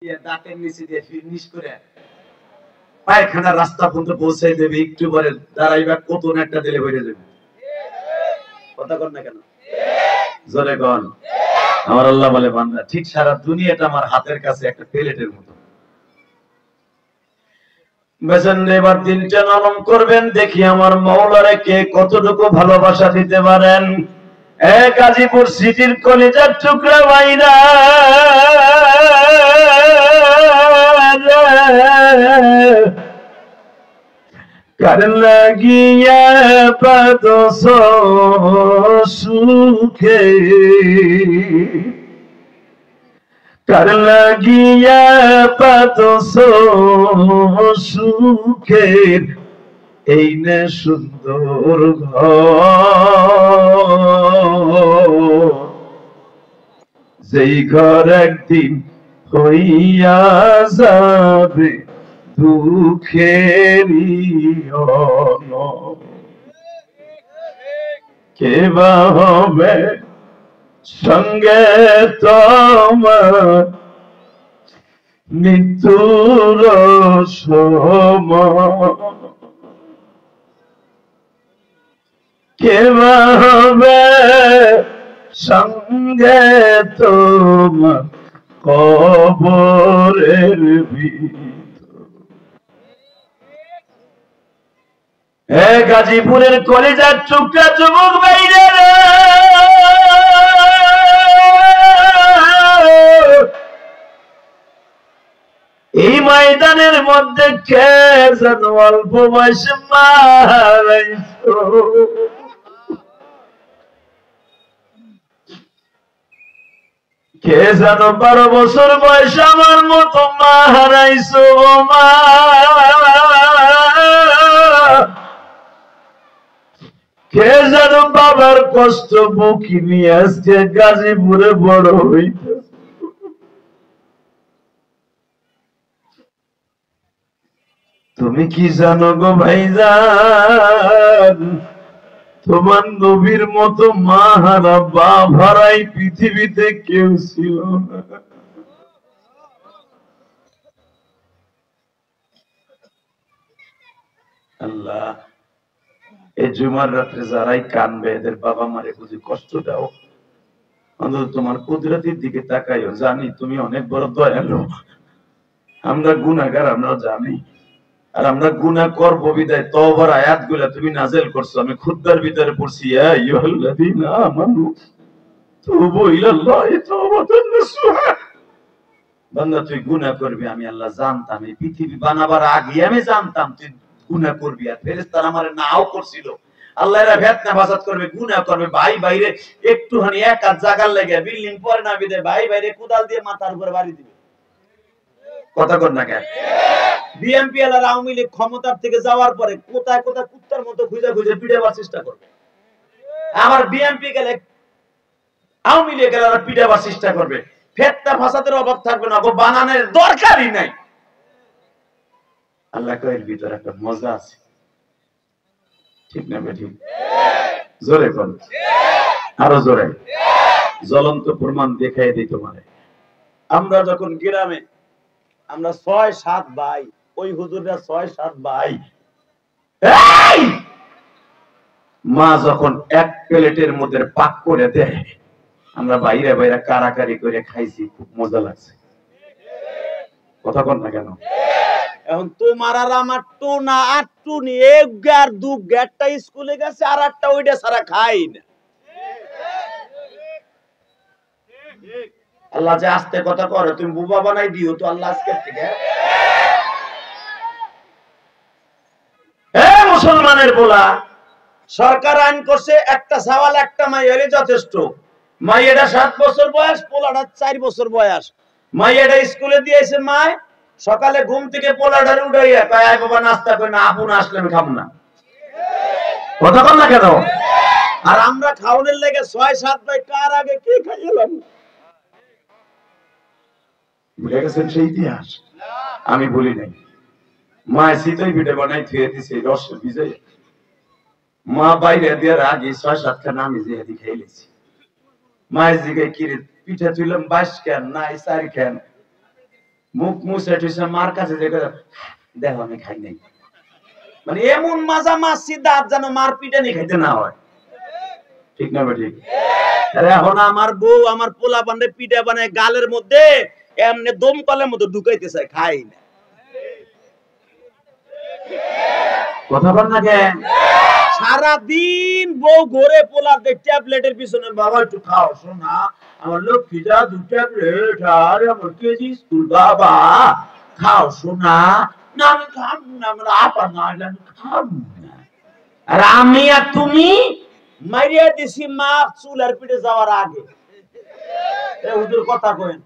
দাঁতের নিচে দিয়ে ফিনিশ করে পায়খানার রাস্তা পর্যন্ত পৌঁছাই দেবে, একটু পরে দাঁড়াইবা কত একটা দিলে বেড়ে যাবে। কথা কর না কেন? জোরে কন। আমার আল্লাহ বলে, বান্দা ঠিক সারা দুনিয়াটা আমার হাতের কাছে একটা প্লেটের মতো। বেছেন এবার দিলটা নরম করবেন, দেখি আমার মওলারে কে কতটুকু ভালোবাসা দিতে পারেন। গাজীপুর সিটির কলিজার টুকরা ভাইরা, কার লাগিয়া পাদ সুখে, কার লাগিয়া পাদ সুখের এই নে সুন্দর ঘর, যেই ঘর একদিন হইয়া যাবে দুঃখেরই অনল। কে বা হবে সঙ্গে তোমার মৃত্যুর সময়, কে বা হবে সঙ্গে তোমার কবরের ভিতর। গাজীপুরের কলেজার টুকরা যুবক ভাইরা, এই ময়দানের মধ্যে কে যেন অল্প বয়সে মারাইছো, কে যেন 12 বছর বয়স আমার মতো মা হারাইছো। মা, কে যেন বাবার কষ্ট বুকি নিয়ে আজকে গাজীপুরে বড় হইতে। তুমি কি জানো গো ভাইজান, তোমার নবীর মতো মা হারা বাপ হারাই পৃথিবীতে কেউ ছিল না। আল্লাহ, এই জুমার রাত্রে যারাই কানবে এদের বাবা মারে বুঝি কষ্ট দাও, অন্তত তোমার কুদরতির দিকে তাকাইও। জানি তুমি অনেক বড় দয়ালু, আমরা গুনাহগার, আমরা জানি। আর আমরা গুনাহ করব বিদায় তওবার আয়াতগুলো তুমি নাযিল করছো, আমি খুতবার ভিতরে পড়ছি, ইয়া আইয়ুহাল্লাযীনা আমানু তুবু ইলাল্লাহি তাওবাতান নাসুহা। বান্দা তুই গুনাহ করবি, আমি আল্লাহ জানতাম, এই পৃথিবী বানাবার আগে আমি জানতাম তুই গুনাহ করবি। আর ফেরেশতারা আমারে নাও করছিল, আল্লাহ এরা ফিতনা ফাসাদ করবে, গুনাহ করবে, ভাই বাইরে একটুখানি এক হাত জায়গার লাগে বিল্ডিং পরে না বিদে ভাই বাইরে কোদাল দিয়ে মাথার উপরে বাড়ি দিবে। কথা কর না কেন? বিএনপি আর আওয়ামী লীগ ক্ষমতার থেকে যাওয়ার পরে কোথায় কোথায় কুত্তার মতো খুঁজে খুঁজে পিটাবার চেষ্টা করবে। আবার বিএনপি গেলে আওয়ামী লীগ গেলে পিটাবার চেষ্টা করবে। ফিতনা ফাসাদের অভাব থাকবে না, গো বানানোর দরকারই নাই। আল্লাহ কয়ের ভিতরে একটা মজা আছে, ঠিক না বেঠিক? জোরে কর, আরো জোরে। জ্বলন্ত প্রমাণ দেখাই দিই তোমারে। আমরা যখন গ্রামে আমরা 6-7 ভাই, ওই হুজুররা 6-7 ভাই, মা যখন এক প্লেটের মধ্যে পাক করে দেয়, আমরা বাইরে বাইরে কারাকারি করে খাইছি, খুব মজা লাগছে। কথা কন না কেন? এখন তোমার আর আমার তো না আটটু নি, এক গার দু গারটা স্কুলে গেছে, আর একটা ওইটা সারা খাই না। আল্লাহ যে আস্তে কথা করে তুমি বুবা বানাই দিও তো আল্লাহ আজকে থেকে। মুসলমানের বলা, সরকার আইন করছে একটা সাওয়াল একটা মাইয়ারই যথেষ্ট। মাইয়াটা 7 বছর বয়স, পোলাটা 4 বছর বয়স। মাইয়াটা স্কুলে দিয়েছে, মায় সকালে ঘুম থেকে পোলাটারে উঠাইয়া কয়, আয় বাবা নাস্তা কই না, আপু না আসলে আমি খাবো না। কথা বল না কেন? আর আমরা খাওয়ানোর লেগে 6-7 ভাই কার আগে কি খাইলাম, ভুলে গেছেন সেই ইতিহাস? আমি বলি নাই। মা শীতই পিঠে বানাই থুয়ে দিছে রস ভিজাই, মা বাইরে দেওয়ার আগে 6-7 খানা আমি যে হাতি খেয়ে লেছি। মায়ের দিকে কি পিঠা তুইলাম 22 খান, নাই 4 খান। মুখ মুছে টুছে মার কাছে দেখো আমি খাই নাই, মানে এমন মাজা মারছি দাঁত যেন মার পিটানি খাইতে না হয়। ঠিক না ঠিক? আরে এখন আমার বউ আমার পোলা পান্ডে পিঠা বানায় গালের মধ্যে এমনি দমকলের মতো ঢুকাইতে চায়, খাই না। কথা বল না কেন? সারাদিন বউ ঘরে পোলা ট্যাবলেটের পিছনে, বাবা একটু খাও শোনা, আমার লক্ষ্মীটা 2 ট্যাবলেট আর আমার কেজি স্কুল, বাবা খাও শোনা। না আমি খাব না, আমার আপা না, আমি খাব না। আর আমি আর তুমি মারিয়া দিছি মা চুলার পিঠে যাওয়ার আগে। হুজুর কথা কইন,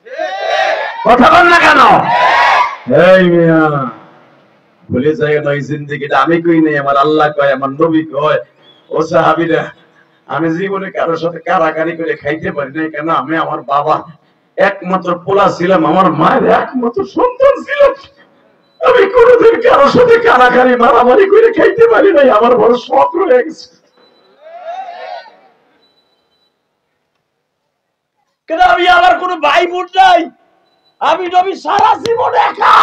কথা বল না কেন? এই মিয়া ভুলে যায় না, এই জিন্দেগিটা আমি কই নাই, আমার আল্লাহ কয়, আমার নবী কয়। ও সাহাবীরা, আমি জীবনে কারোর সাথে কারাকারি করে খাইতে পারি নাই। কেন? আমি আমার বাবা একমাত্র পোলা ছিলাম, আমার মায়ের একমাত্র সন্তান ছিলাম। আমি কোনোদিন কারোর সাথে কারাকারি মারামারি করে খাইতে পারি নাই, আমার বড় শখ রয়ে গেছে। কেন? আমি আমার কোনো ভাই বোন নাই, আমি নবী সারা জীবন একা।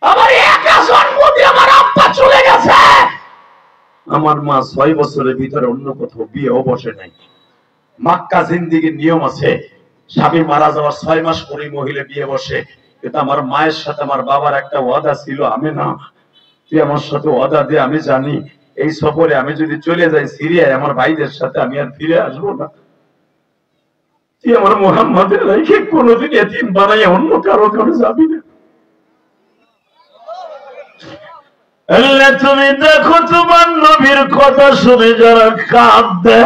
আমার একা জন্ম দিয়ে আমার আব্বা চলে গেছে। আমার মা 6 বছরের ভিতরে অন্য কোথাও বিয়েও বসে নাই। মক্কা জিন্দেগির নিয়ম আছে, স্বামী মারা যাওয়ার 6 মাস পরে মহিলা বিয়ে বসে। কিন্তু আমার মায়ের সাথে আমার বাবার একটা ওয়াদা ছিল, আমি না, তুই আমার সাথে ওয়াদা দে, আমি জানি এই সফরে আমি যদি চলে যাই সিরিয়ায় আমার ভাইদের সাথে, আমি আর ফিরে আসবো না। তুই আমার মুহাম্মাদের রাইখে কোনোদিন এতিম বানাই অন্য কারো কারো যাবি না। আল্লাহ তুমি দেখো তোমার নবীর কথা শুনে যারা কাঁদবে,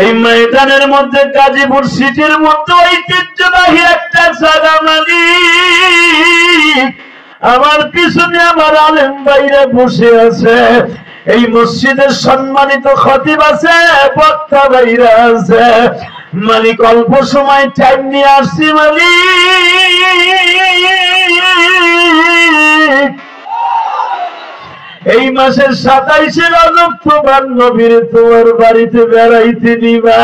এই ময়দানের মধ্যে গাজীপুর সিটির মধ্যে ঐতিহ্যবাহী একটা জায়গা মালিক, আমার পিছনে আমার আলেম ভাইরা বসে আছে। এই মসজিদের সম্মানিত খতিব আছে, বক্তা ভাইরা আছে। মালিক অল্প সময় টাইম নিয়ে আসছি মালিক। এই মাসের 27 রজব তোমার নবীর তোমার বাড়িতে বেড়াইতে নিবা,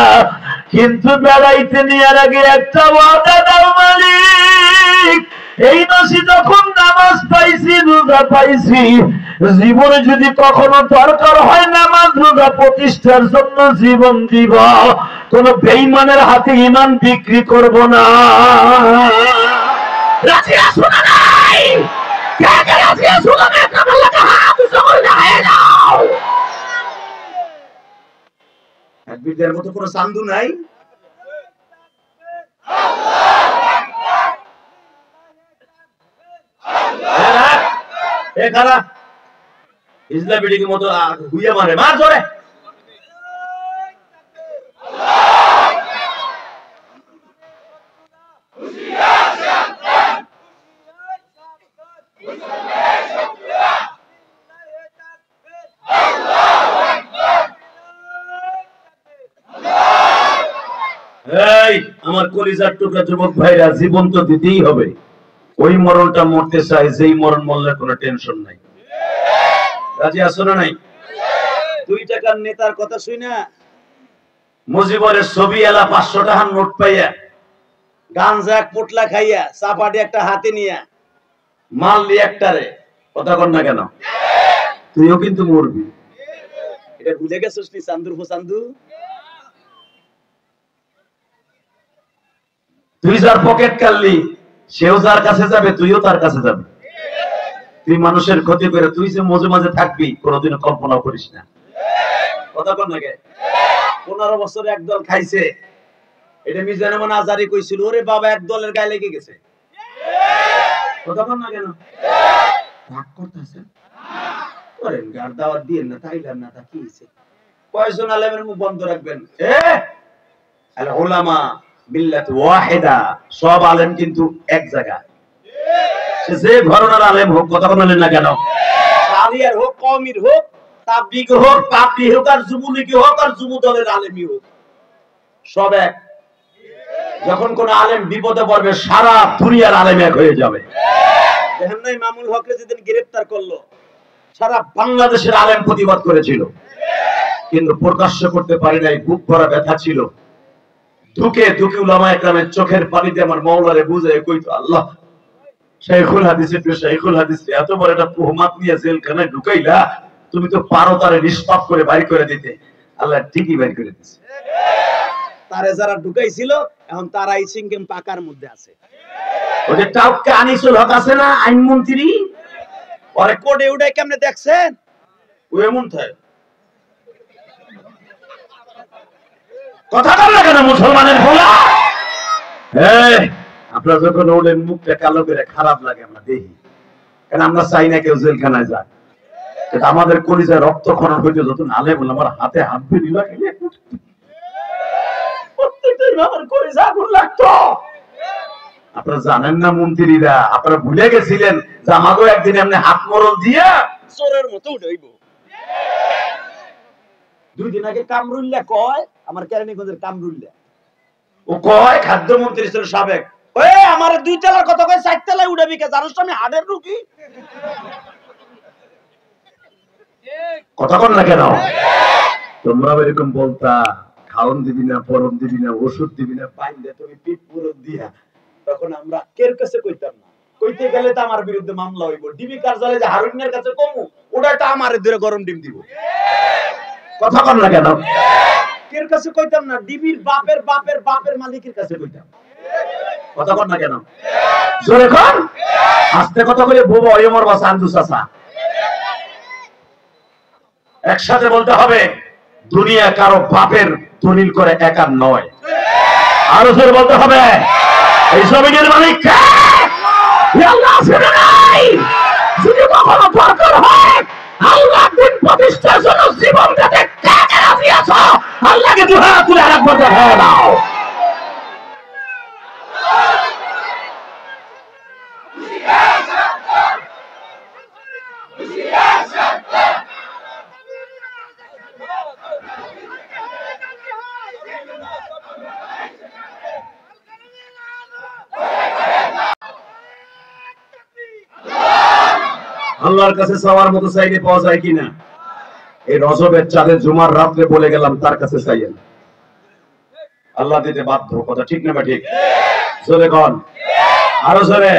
কিন্তু বেড়াইতে নেওয়ার আগে একটা ওয়াদা দাও মালিক। এই মাসে যখন নামাজ পাইছি, রোজা পাইছি, জীবনে যদি কখনো দরকার হয় নামাজ রোজা প্রতিষ্ঠার জন্য জীবন দিব, কোন বেঈমানের হাতে ঈমান বিক্রি করব না। রাজি আছো না নাই? কে কে রাজি আছো না? কামাল লাগা হাত জোর লাগায় দাও। একবিদের মতো কোনো চান্দু নাই? ইসলাম বিল্ডিং এর মতো হুইয়া মারে, মার জোরে। আমার কলিজার টুকরা যুবক ভাইরা, জীবন তো দিতেই হবে। ওই মরণটা মরতে চাই যেই মরণ মরলে কোনো টেনশন নাই। রাজি আছো না নাই? 2 টাকার নেতার কথা শুই না, মুজিবরের ছবি এলা 500 টাকার নোট পাইয়া, গাঞ্জা 1 পোটলা খাইয়া, চাপাটি একটা হাতে নিয়া মারলি একটারে, কথা কর না কেন? তুইও কিন্তু মরবি। এটা ভুলে গেছিস নি? চান্দুর চান্দু, তুই যার পকেট কাটলি সেও যার কাছে যাবে, তুইও তার কাছে যাবে। তুই মানুষের ক্ষতি করে তুই যে মাঝে মাঝে থাকবি কোনোদিনও কল্পনা করিস না। কথা কর না কে? 15 বছরে একদল খাইছে, এটা মিজানে মানে আজারি কইছিল, ওরে বাবা এক দলের গায়ে লেগে গেছে। কথা কর না কেন? রাগ করতেছেন? করেন গার দাওয়াত দিয়েন না, তাইলাম না, তা কি হইছে? কয়জন আলেমের মুখ বন্ধ রাখবেন? আল উলামা মিল্লাত ওয়াহিদা, সব আলেম কিন্তু এক জায়গা। সে যে ঘরানার আলেম হোক, কথা বলেন না কেন? আলিয়ার হোক, কওমির হোক, তাবলীগ হোক, পাবলিক হোক, আর যুবলীগ হোক, আর যুব দলের আলেমই হোক, সব এক। যখন কোন আলেম বিপদে পড়বে সারা দুনিয়ার আলেম এক হয়ে যাবে। দেখেন নাই মামুল হককে যেদিন গ্রেফতার করলো, সারা বাংলাদেশের আলেম প্রতিবাদ করেছিল, কিন্তু প্রকাশ্য করতে পারে নাই, বুক ভরা ব্যথা ছিল। ঢুকে ঢুকে উলামা একরামের চোখের পানিতে আমার মাওলারে বুঝায় কইতো, আল্লাহ শাইখুল হাদিস একটু শাইখুল হাদিস এত বড় একটা তুহমাত নিয়ে জেলখানায় ঢুকাইলা, তুমি তো পারো তারে নিষ্পাপ করে বাইর করে দিতে। আল্লাহ ঠিকই বাইর করে দিয়েছে। তারে যারা ঢুকাইছিল এখন তারাই সিংকেম পাকার মধ্যে আছে। ওই যে টাউকে আনিসুল হক আছে না আইনমন্ত্রী, পরে কোডে উড়ে কেমনে দেখছেন? ও এমন থাকে কথা বল না কেন মুসলমানের ভোলা? আপনারা যখন ওলেন মুখটা কালো করে খারাপ লাগে আমরা দেখি, কারণ আমরা চাই না কেউ জেলখানায় যায়। কিন্তু আমাদের কলিজায় রক্তক্ষরণ হইতে যত নালে বলে আমার হাতে হাত বেরিয়ে লাগে, প্রত্যেকটাই আমার কলিজা আগুন লাগতো। আপনারা জানেন না মন্ত্রীরা, আপনারা ভুলে গেছিলেন যে আমাকেও একদিন এমনি হাত মরল দিয়া চোরের মতো উঠাইব। 2 দিন আগে কামরুল্লাহ কয়, আমার কেরানীগঞ্জের কামরুল্লাহ, ও কয় খাদ্যমন্ত্রী ছিল সাবেক, ওই আমার 2 তলার কথা কয় 4 তলায় উঠাবি কে? জানোস আমি হাড়ের রুগী। কথা কন না কেন? তোমরা এরকম বলতা, খাওন দিবি না, পরম দিবি না, ওষুধ দিবি না, পাইলে তুমি পিঠ পুরো দিয়া। তখন আমরা কের কাছে কইতাম না, কইতে গেলে তো আমার বিরুদ্ধে মামলা হইব। ডিবি কার্যালয়ে যে হারুনের কাছে কমু, ওটা তো আমারে ধরে গরম ডিম দিব। কথা কন না কেন? কের কাছে কইতাম না, ডিবির বাপের বাপের বাপের মালিকের কাছে কইতাম। কথা কন না কেন? জোরে কন, আস্তে কথা কইলে বুবো ওমর বা সান্দু চাচা। একসাথে বলতে হবে, দুনিয়া কারো বাপের দলিল করে একা নয়। আরো জোরে বলতে হবে, এই জমিনের মালিক কে? আল্লাহ শুনে নাই। যদি কখনো দরকার হয় আল্লাহ দিন প্রতিষ্ঠার জন্য জীবন দিতে কে কে রাজি আছো? আল্লাহকে দুই হাত তুলে আরেকবার দেখাও দাও। আল্লাহর কাছে চাওয়ার মতো চাইলে পাওয়া যায় কিনা? এই রজবের চাঁদে জুমার রাত্রে বলে গেলাম তার কাছে চাইয়েন, আল্লাহ দিতে বাধ্য। কথা ঠিক না ঠিক? জোরে কন, আরো জোরে।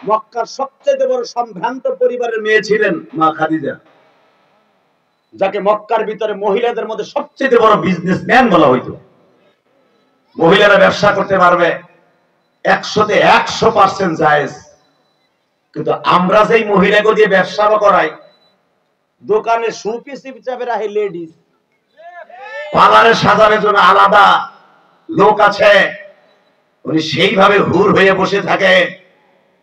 মক্কার সবচেয়ে বড় সম্ভ্রান্ত পরিবারের মেয়ে ছিলেন মা খাদিজা, যাকে মক্কার ভিতরে মহিলাদের মধ্যে সবচেয়ে বড় বিজনেসম্যান বলা হইতো। মহিলারা ব্যবসা করতে পারবে 100তে 100% জায়েজ। কিন্তু আমরা যেই মহিলাকে দিয়ে ব্যবসা করাই, দোকানে সুপিস হিসাবে রাখে লেডিস, পার্লারে সাজানোর জন্য আলাদা লোক আছে, উনি সেইভাবে হুর হয়ে বসে থাকে।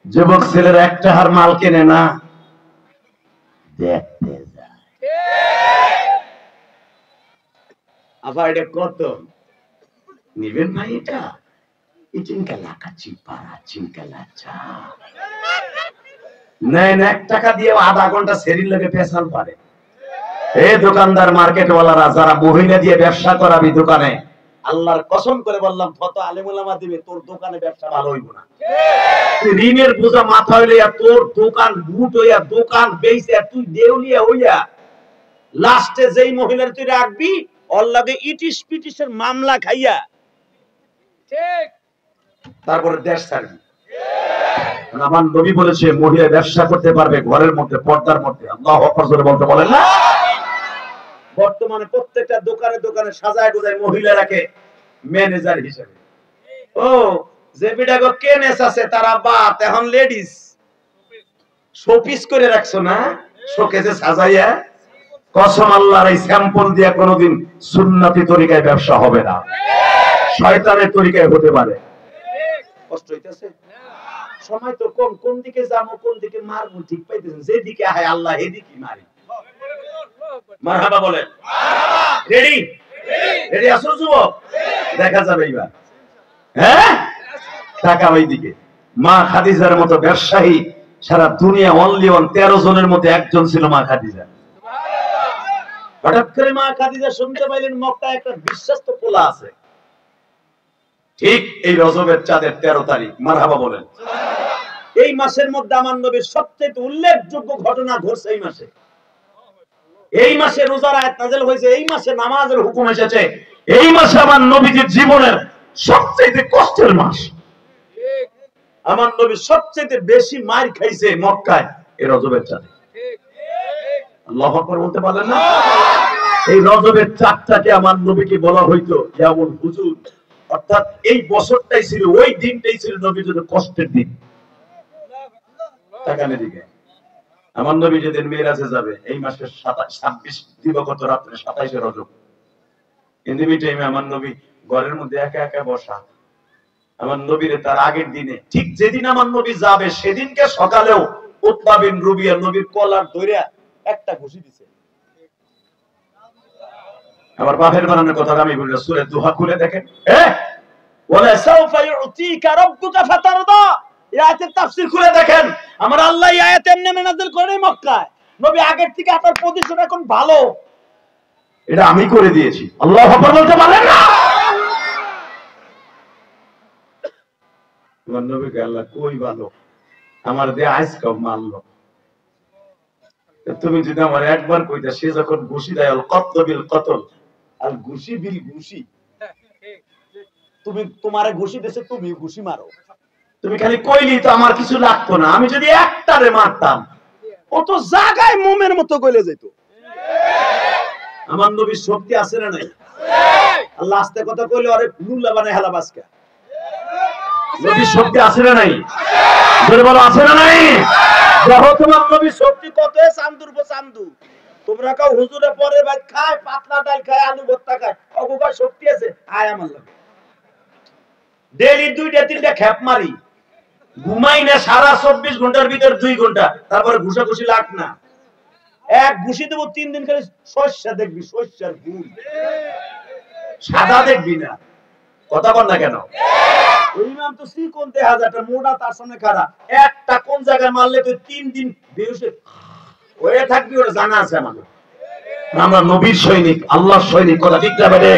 যুবক ছেলের একটা হার মাল কেনে না, দেখতে যায়। আবার এটা কত নিবেন ভাই? এটা চিনকালা কাচি পাড়া চিনকালা চা নেন, 1 টাকা দিয়ে আধা ঘন্টা সেরির লোকে পেশাল পারে। এই দোকানদার মার্কেটওয়ালারা যারা মহিলা দিয়ে ব্যবসা করাবি দোকানে, আল্লাহর কসম করে বললাম কত আলেম ওলামা দিবে, তোর দোকানে ব্যবসা ভালো হইব না। ঋণের বোঝা মাথা হইলে তোর দোকান বুট হইয়া দোকান বেইছে তুই দেউলিয়া হইয়া লাস্টে যেই মহিলার তুই রাখবি ওর লাগে ইটিস পিটিসের মামলা খাইয়া ঠিক তারপরে দেশ ছাড়বি। আমার নবী বলেছে মহিলা ব্যবসা করতে পারবে ঘরের মধ্যে, পর্দার মধ্যে। আল্লাহু আকবার জোরে বলতে বলেন না? বর্তমানে প্রত্যেকটা দোকানে দোকানে সাজায় গোজায় মহিলা রাখে ম্যানেজার হিসেবে। ও যে বিটাগো কেনেস আছে তারা বাত এখন লেডিস শোপিস করে রাখছো না, শোকেসে সাজাইয়া। কসম আল্লাহর, এই স্যাম্পল দিয়া কোনোদিন সুন্নতি তরিকায় ব্যবসা হবে না, শয়তানের তরিকায় হতে পারে। কষ্ট হইতেছে সময় তো কোন কোন দিকে যাবো কোন দিকে মারবো ঠিক পাইতেছেন, যেদিকে আয় আল্লাহ এদিকে মারি। মারহাবা বলেন। রেডি রেডি আসো যুবক, দেখা যাবে এবার। হ্যাঁ, টাকা ওইদিকে। মা খাদিজার মতো ব্যবসায়ী সারা দুনিয়া অনলি 13 জনের মধ্যে একজন ছিল মা খাদিজা। হঠাৎ করে মা খাদিজা শুনতে পাইলেন মক্কায় একটা বিশ্বস্ত পোলা আছে। ঠিক এই রজবের চাঁদের 13 তারিখ। মারহাবা বলেন। এই মাসের মধ্যে আমার নবীর সবচেয়ে উল্লেখযোগ্য ঘটনা ঘটছে এই মাসে। এই মাসে রোজার আয়াত নাযিল হয়েছে, এই মাসে নামাজের হুকুম এসেছে, এই মাসে আমার নবীজির জীবনের সবচেয়ে কষ্টের মাস। ঠিক আমার নবী সবচেয়ে বেশি মার খাইছে মক্কায় এই রজবের চাঁদে। ঠিক আল্লাহু আকবার বলতে পারলেন না? এই রজবের চাঁদটাকে আমার নবীকে বলা হইতো যেমন হুজুর, অর্থাৎ এই বছরটাই ছিল, ওই দিনটাই ছিল নবীর জন্য কষ্টের দিন। তাকানে দিকে আমার নবী যেদিন মেরাজে যাবে এই মাসের 26 দিবাগত রাত্রে 27 রজব, ইন্দিবি টাইমে আমার নবী ঘরের মধ্যে একা একা বসা। আমার নবীরে তার আগের দিনে, ঠিক যেদিন আমার নবী যাবে সেদিনকে সকালেও উতবা বিন রুবিয়া নবীর কলার ধরে একটা ঘুষি দিছে। আমার বাপের বানানোর কথা আমি বললাম, সূরা দুহা খুলে দেখেন, ওয়ালা সাউফা ইউতিকা রাব্বুকা ফাতারদা, এই আয়াতের তাফসীর খুলে দেখেন। আমার আল্লাহ এই আয়াত এমনি নাযিল করে মক্কায়, নবী আগের থেকে আপনার পজিশন এখন ভালো। এটা আমি করে দিয়েছি। আল্লাহু আকবার বলতে পারলেন না? আমার নবীকে আল্লাহ কই ভালো, আমার দিয়ে আজকে মারলো। তুমি যদি আমার একবার কইতা, সে যখন ঘুষি দেয় আল কতল বিল কতল, আর ঘুষি বিল ঘুষি, তুমি তোমারে ঘুষি দেছে তুমি ঘুষি মারো। তুমি খালি কইলি তো আমার কিছু লাগতো না, আমি যদি একটারে মারতাম ও তো জায়গায় মোমের মতো গলে যেত। আমার নবীর শক্তি আছে না নাই? আল্লাহ আস্তে কথা কইলে আরে লুল্লা বানায় হেলা বাসকা। নবীর শক্তি আছে না নাই? জোরে বলো, আছে না নাই? দেখো তোমার নবীর শক্তি কত, চান্দুর পর চান্দু। তোমরা কাউ হুজুরে পরে ভাত খায়, পাতলা ডাল খায়, আলু ভর্তা খায়, অগুকার শক্তি আছে। আয় আমার লাগে ডেইলি 2-3টা খেপ মারি, ঘুমাই না সারা 24 ঘন্টার ভিতর 2 ঘন্টা, তারপরে ঘুষাঘুষি লাগ না। এক ঘুষি দেবো 3 দিন খালি শস্য দেখবি, শস্যের ফুল সাদা দেখবি না। কথা বল না কেন? ইমাম তো কোন 1000টা মোটা তার সামনে খাড়া, একটা কোন জায়গায় মারলে তুই 3 দিন বেহুশ হয়ে থাকবি, ওটা জানা আছে আমাদের। আমরা নবীর সৈনিক, আল্লাহর সৈনিক, কথা ঠিক না বেরে?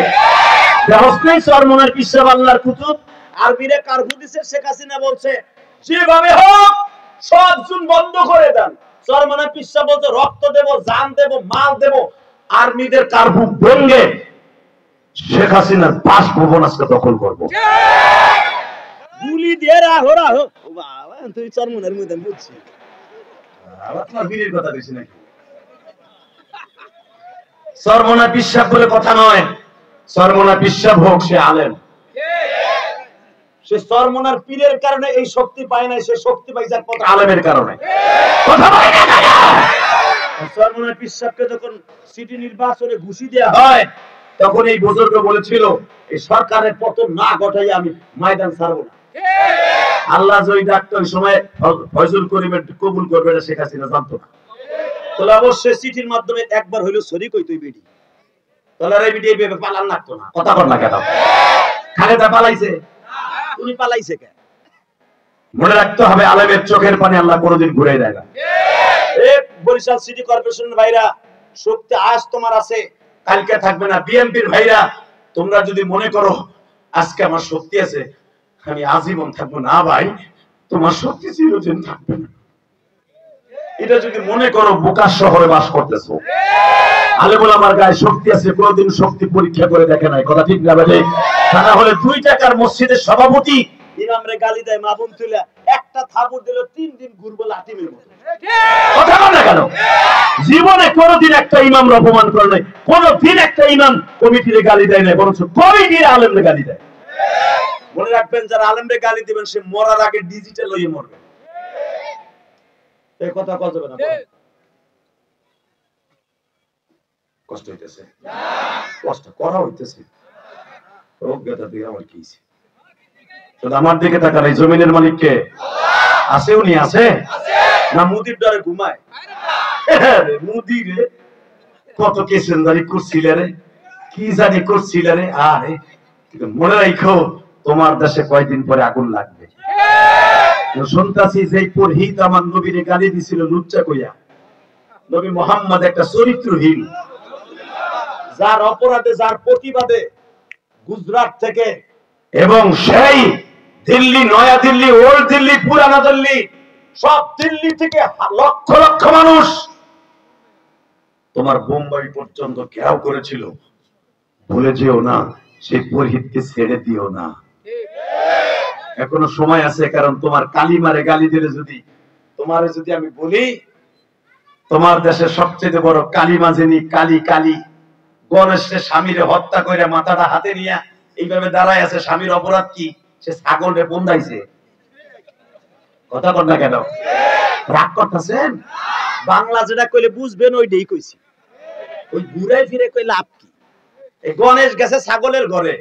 দেহস্নেই চরমনের পিসাব আল্লাহর কুতুব। আরবিরে কারফু দিছে, শেখ হাসিনা বলছে যেভাবে হোক সব জুন বন্ধ করে দেন। চরমনের পিসাব বলছে রক্ত দেব, জান দেব, মাল দেব। আর্মিদের কার্ফু ভেঙে শেখ হাসিনার বাসভবন আজকে দখল করবো। গুলি দিয়ে রাহো রাহো। ও বাবা, তুই চরমনের মধ্যে বুঝছি আবার তোমার বীরের কথা বেশি নাকি? সরমনা বিশ্বাস বলে কথা নয়, সরমনা বিশ্বাস হোক সে আলেম। সে চরমনার পীরের কারণে এই শক্তি পায় না, সে শক্তি পাইছে কত আলেমের কারণে। কথা বলে না কেন? চরমনার পিসাবকে যখন সিটি নির্বাচনে ঘুষি দেয়া হয়, তখন এই বুজুর্গ বলেছিল এই সরকারের পতন না ঘটাই আমি ময়দান ছাড়বো না। আল্লাহ জয় ডাক্তার ওই সময় ফয়জুল করিমের কবুল করবে না, শেখ হাসিনা জানতো না। তাহলে অবশ্যই চিঠির মাধ্যমে একবার হইলো সরি কই তুই বেডি, তাহলে এই বিডি এইভাবে পালান লাগতো না। কথা বল না কেন? খালেদা পালাইছে, তুমি পালাইছে কেন? মনে রাখতে হবে আলেমের চোখের পানি আল্লাহ কোনোদিন ঘুরে দেয় না। এই বরিশাল সিটি কর্পোরেশনের ভাইরা, শক্তি আজ তোমার আছে, কালকে থাকবে না। বিএনপির ভাইরা, তোমরা যদি মনে করো আজকে আমার শক্তি আছে আমি আজীবন থাকবো, না ভাই, তোমার শক্তি চিরদিন থাকবে না। এটা যদি মনে করো বোকার শহরে বাস করতেছো। আলেমুল আমার গায়ে শক্তি আছে, কোনদিন শক্তি পরীক্ষা করে দেখে নাই, কথা ঠিক না বলে? তা না হলে 2 টাকার মসজিদের সভাপতি ইমামরে গালি দেয়, মাবুন তুইলা একটা থাপুর দিল 3 দিন ঘুরবো লাঠিমের মতো। কথা বল না কেন? জীবনে কোনদিন একটা ইমাম অপমান করে নাই, কোনদিন একটা ইমাম কমিটির গালি দেয় না, বরঞ্চ কমিটির আলেমরে গালি দেয়। মনে রাখবেন, যারা আলেমরে গালি দিবেন সে মরার আগে ডিজিটাল হয়ে মরবে। এই কথা কত হবে না? কষ্ট হইতেছে, কষ্ট করা হইতেছে, অজ্ঞতা দিয়ে আমার কি হইছে? শুধু আমার দিকে তাকান, এই জমিনের মালিক কে? আছে, উনি আছে না মুদির ডরে ঘুমায়? মুদি রে কত কেসেন্দারি করছিল রে, কি জানি করছিল রে। আরে কিন্তু মনে রাখো, তোমার দেশে কয়দিন পরে আগুন লাগবে। শুনতাছি যে পুরোহিত আমার নবীরে গালি দিছিল লুচ্চা কইয়া। নবী মুহাম্মদ একটা চরিত্রহীন, যার অপরাধে যার প্রতিবাদে গুজরাট থেকে এবং সেই দিল্লি, নয়া দিল্লি, ওল্ড দিল্লি, পুরানা দিল্লি, সব দিল্লি থেকে লক্ষ লক্ষ মানুষ তোমার বোম্বাই পর্যন্ত ঘেরাও করেছিল। ভুলে যেও না সেই পরিহিতকে ছেড়ে দিও না। ঠিক এখনো সময় আছে, কারণ তোমার কালিমারে গালি দিলে যদি তোমারে যদি আমি বলি তোমার দেশের সবচেয়ে বড় কালিমা যিনি কালী কালী, গণেশের স্বামীরে হত্যা করে মাথাটা হাতে নিয়ে এইভাবে দাঁড়ায় আছে, স্বামীর অপরাধ কি? সে ছাগলে বন্ধাইছে। কথা বল না কেন? রাগ করতেছেন? বাংলা যেটা কইলে বুঝবেন ওইটাই কইছি। ওই ঘুরাই ফিরে কই লাভ কি? এই গণেশ গেছে ছাগলের ঘরে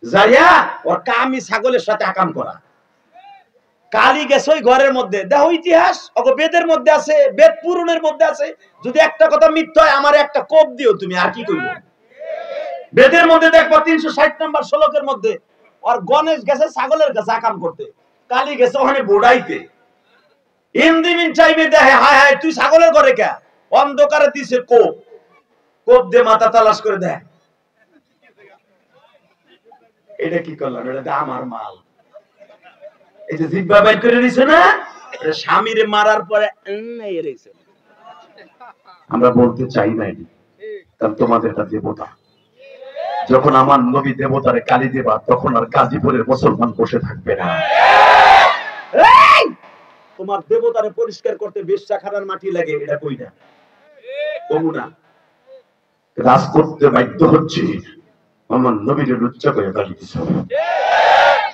যাইয়া ওর কামি ছাগলের সাথে আকাম করা। কালী গেছে ওই ঘরের মধ্যে, দেখো ইতিহাস ওগো বেদের মধ্যে আছে, বেদ পুরাণের মধ্যে আছে। যদি একটা কথা মিথ্যা হয় আমার একটা কোপ দিও তুমি, আর কি কইব? বেদের মধ্যে দেখবো 360 নম্বর শ্লোকের মধ্যে ওর গণেশ গেছে ছাগলের কাছে আকাম করতে, কালী গেছে ওখানে বোড়াইতে। ইন্দিমিন চাইবে দেখে, হায় হায় তুই ছাগলের ঘরে কে? অন্ধকারে দিছে কোপ, কোপ দিয়ে মাথা তালাশ করে দেয়, এটা কি করলাম? এটা আমার মাল। এই যে জিব্বা বাইর করে দিছে না, এটা স্বামীরে মারার পরে এরেছে। আমরা বলতে চাই না এটি, কারণ তোমাদের এটা দেবতা। যখন আমার নবী দেবতারে গালি দেবা তখন আর গাজীপুরের মুসলমান বসে থাকবে না। এই! তোমার দেবতারে পরিষ্কার করতে বেশ্যাখানার মাটি লাগে, এটা কই না কমুনা রাজ করতে বাধ্য হচ্ছে। আমার নবীরে লুচ্চা করে গালি দিছ,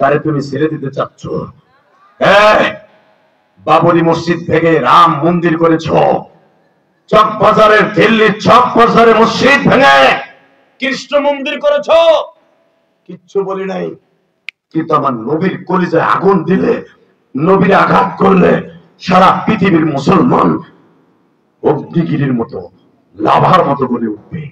তারে তুমি ছেড়ে দিতে চাচ্ছ। বাবরি মসজিদ ভেঙে রাম মন্দির করেছ, চক বাজারের দিল্লির চক বাজারে মসজিদ ভেঙে কৃষ্ণ মন্দির করেছ, কিচ্ছু বলি নাই। কিন্তু আমার নবীর কলিজায় আগুন দিলে, নবীর আঘাত করলে সারা পৃথিবীর মুসলমান অগ্নিগিরির মতো লাভার মতো গড়ে উঠবে।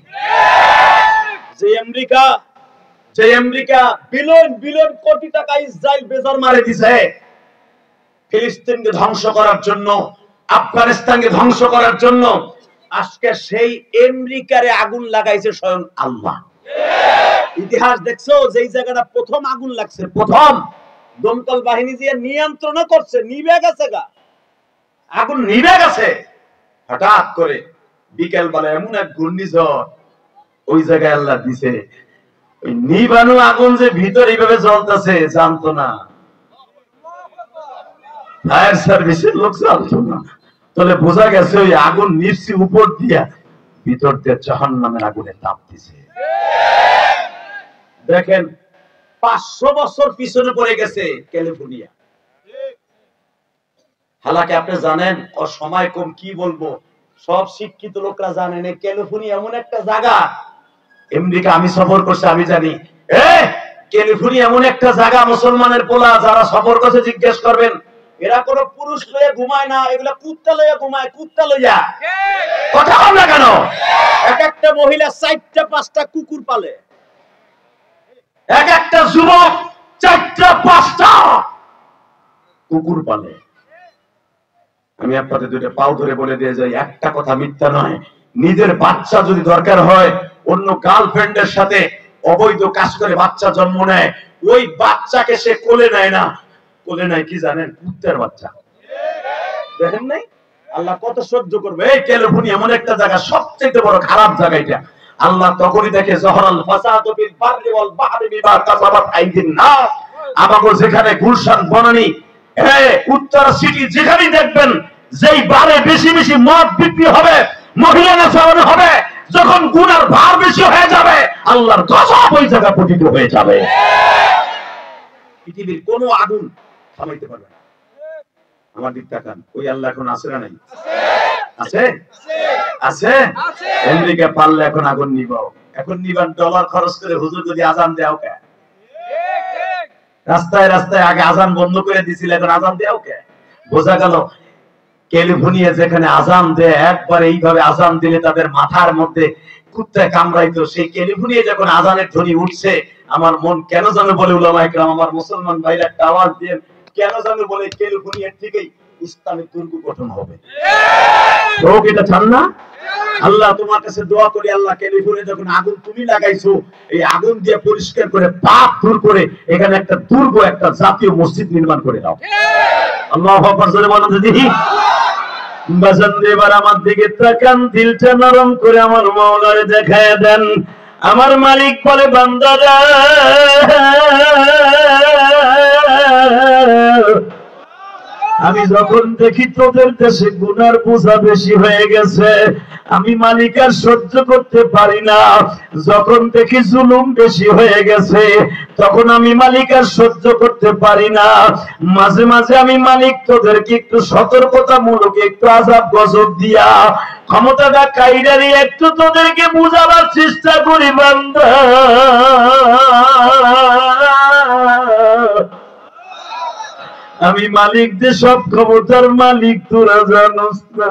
যে আমেরিকা বিলিয়ন বিলিয়ন কোটি টাকা ইসরায়েল বেজার মারে দিছে ফিলিস্তিনকে ধ্বংস করার জন্য, আফগানিস্তানকে ধ্বংস করার জন্য, আজকে সেই আমেরিকারে আগুন লাগাইছে স্বয়ং আল্লাহ। ইতিহাস দেখছো, যেই জায়গাটা প্রথম আগুন লাগছে, প্রথম দমকল বাহিনী দিয়ে নিয়ন্ত্রণ করছে, নিভে গেছে গা, আগুন নিভে গেছে। হঠাৎ করে বিকেল বেলা এমন এক ঘূর্ণিঝড় ওই জায়গায় আল্লাহ দিছে, ওই নিবানো আগুন যে ভিতর এইভাবে জ্বলতেছে জানতো না, ফায়ার সার্ভিসের লোক জানতো না। তাহলে বোঝা গেছে ওই আগুন নিশ্চি উপর দিয়া ভিতর দিয়ে জাহান্নামের আগুনে তাপ দিছে। দেখেন 500 বছর পিছনে পড়ে গেছে ক্যালিফোর্নিয়া। হালাকি আপনি জানেন ও সময় কম, কি বলবো, সব শিক্ষিত লোকরা জানেন এই ক্যালিফোর্নিয়া এমন একটা জায়গা। আমেরিকা আমি সফর করছি, আমি জানি। ক্যালিফোর্নিয়া এমন একটা জায়গা, মুসলমানের পোলা যারা সফর করছে জিজ্ঞেস করবেন, এরা কোন পুরুষ লইয়া ঘুমায় না, এগুলা কুত্তা লইয়া ঘুমায়, কুত্তা লইয়া। কথা বল না কেন? এক একটা মহিলা 4টা 5টা কুকুর পালে, এক একটা যুবক 4টা 5টা কুকুর পালে। আমি আপনাদের দুইটা পাও ধরে বলে দিয়ে যাই, একটা কথা মিথ্যা নয়। নিজের বাচ্চা যদি দরকার হয় অন্য গার্লফ্রেন্ডের সাথে অবৈধ কাজ করে বাচ্চা জন্ম নেয়, ওই বাচ্চাকে সে কোলে নেয় না। কোলে নেয় কি জানেন? কুত্তার বাচ্চা। দেখেন নাই আল্লাহ কত সহ্য করবে। এই ক্যালিফোর্নিয়া এমন একটা জায়গা, সবচেয়ে বড় খারাপ জায়গা এটা। আল্লাহ তখনই দেখে জহরাল ফাসাদু ফিল বাররি ওয়াল বাহরি বিমা কাসাবাত আইদিন নাস। আমাগো যেখানে গুলশান বনানী, উত্তর সিটি যেখানেই দেখবেন, যেই বারে বেশি বেশি মদ বিক্রি হবে, মহিলা নাচানো হবে, যখন গুনার ভার বেশি হয়ে যাবে, আল্লাহর গজব ওই জায়গা পতিত হয়ে যাবে। পৃথিবীর কোন আগুন থামাইতে পারবে না। আমার দিক তাকান, ওই আল্লাহ এখন আছে না নাই? আছে আছে। আমেরিকা পারলে এখন আগুন নিবাও, এখন নিবান ডলার খরচ করে। হুজুর যদি আজান দেও কে? রাস্তায় রাস্তায় আগে আজান বন্ধ করে দিছিল, এখন আজান দেও কে? বোঝা গেল ক্যালিফোর্নিয়া যেখানে আজান দেয়, একবার এইভাবে আজান দিলে তাদের মাথার মধ্যে কুত্তায় কামড়াইতো। সেই ক্যালিফোর্নিয়া যখন আজানের ধ্বনি উঠছে, আমার মন কেন যেন বলে, উলামায়ে কেরাম, আমার মুসলমান ভাইরা একটা আওয়াজ দিয়ে কেন যেন বলে, ক্যালিফোর্নিয়ার থেকেই ইসলামের দুর্গ গঠন হবে। লোক এটা চান না? আল্লাহ তোমার কাছে দোয়া করি, আল্লাহ ক্যালিফোর্নিয়া যখন আগুন তুমি লাগাইছো, এই আগুন দিয়ে পরিষ্কার করে পাপ দূর করে এখানে একটা দুর্গ, একটা জাতীয় মসজিদ নির্মাণ করে দাও। আল্লাহু আকবার জোরে বলেন যদি। বাজান এবার আমার দিকে তাকান, দিলটা নরম করে আমার মাওলারে দেখায় দেন। আমার মালিক বলে বান্দারা আমি যখন দেখি তোদের দেশে গুনার বোঝা বেশি হয়ে গেছে, আমি মালিক আর সহ্য করতে পারি না। যখন দেখি জুলুম বেশি হয়ে গেছে, তখন আমি মালিক আর সহ্য করতে পারি না। মাঝে মাঝে আমি মালিক তোদেরকে একটু সতর্কতামূলক একটু আযাব গজব দিয়া ক্ষমতাটা কাইরারি একটু তোদেরকে বুঝাবার চেষ্টা করি বান্দা। আমি মালিক যে সব ক্ষমতার মালিক, তোরা জানোস না।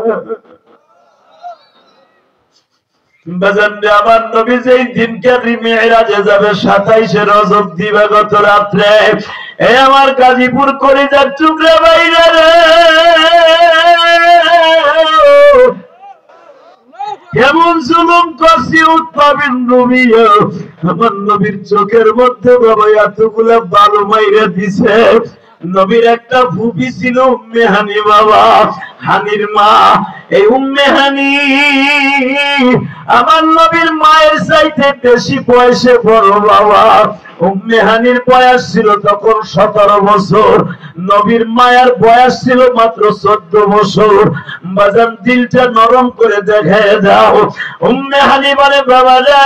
বাজানরে আমার নবী যেই দিনকে মিরাজে যাবে 27 রজব দিবাগত রাত্রে, এ আমার গাজীপুর কলিজার টুকরা ভাইরা রে, কেমন জুলুম করছি উৎপাবিন নবী, আমার নবীর চোখের মধ্যে বাবা এতগুলা বালু মাইরা দিছে। নবীর একটা ফুফি ছিল উম্মে হানি বাবা, হানির মা। এই উম্মে হানি আমার নবীর মায়ের চাইতে বেশি বয়সে বড় বাবা। উম্মে হানির বয়স ছিল তখন 17 বছর, নবীর মায়ের বয়স ছিল মাত্র 14 বছর। বাজান দিলটা নরম করে দেখায় দাও। উম্মে হানি বলে বাবা রে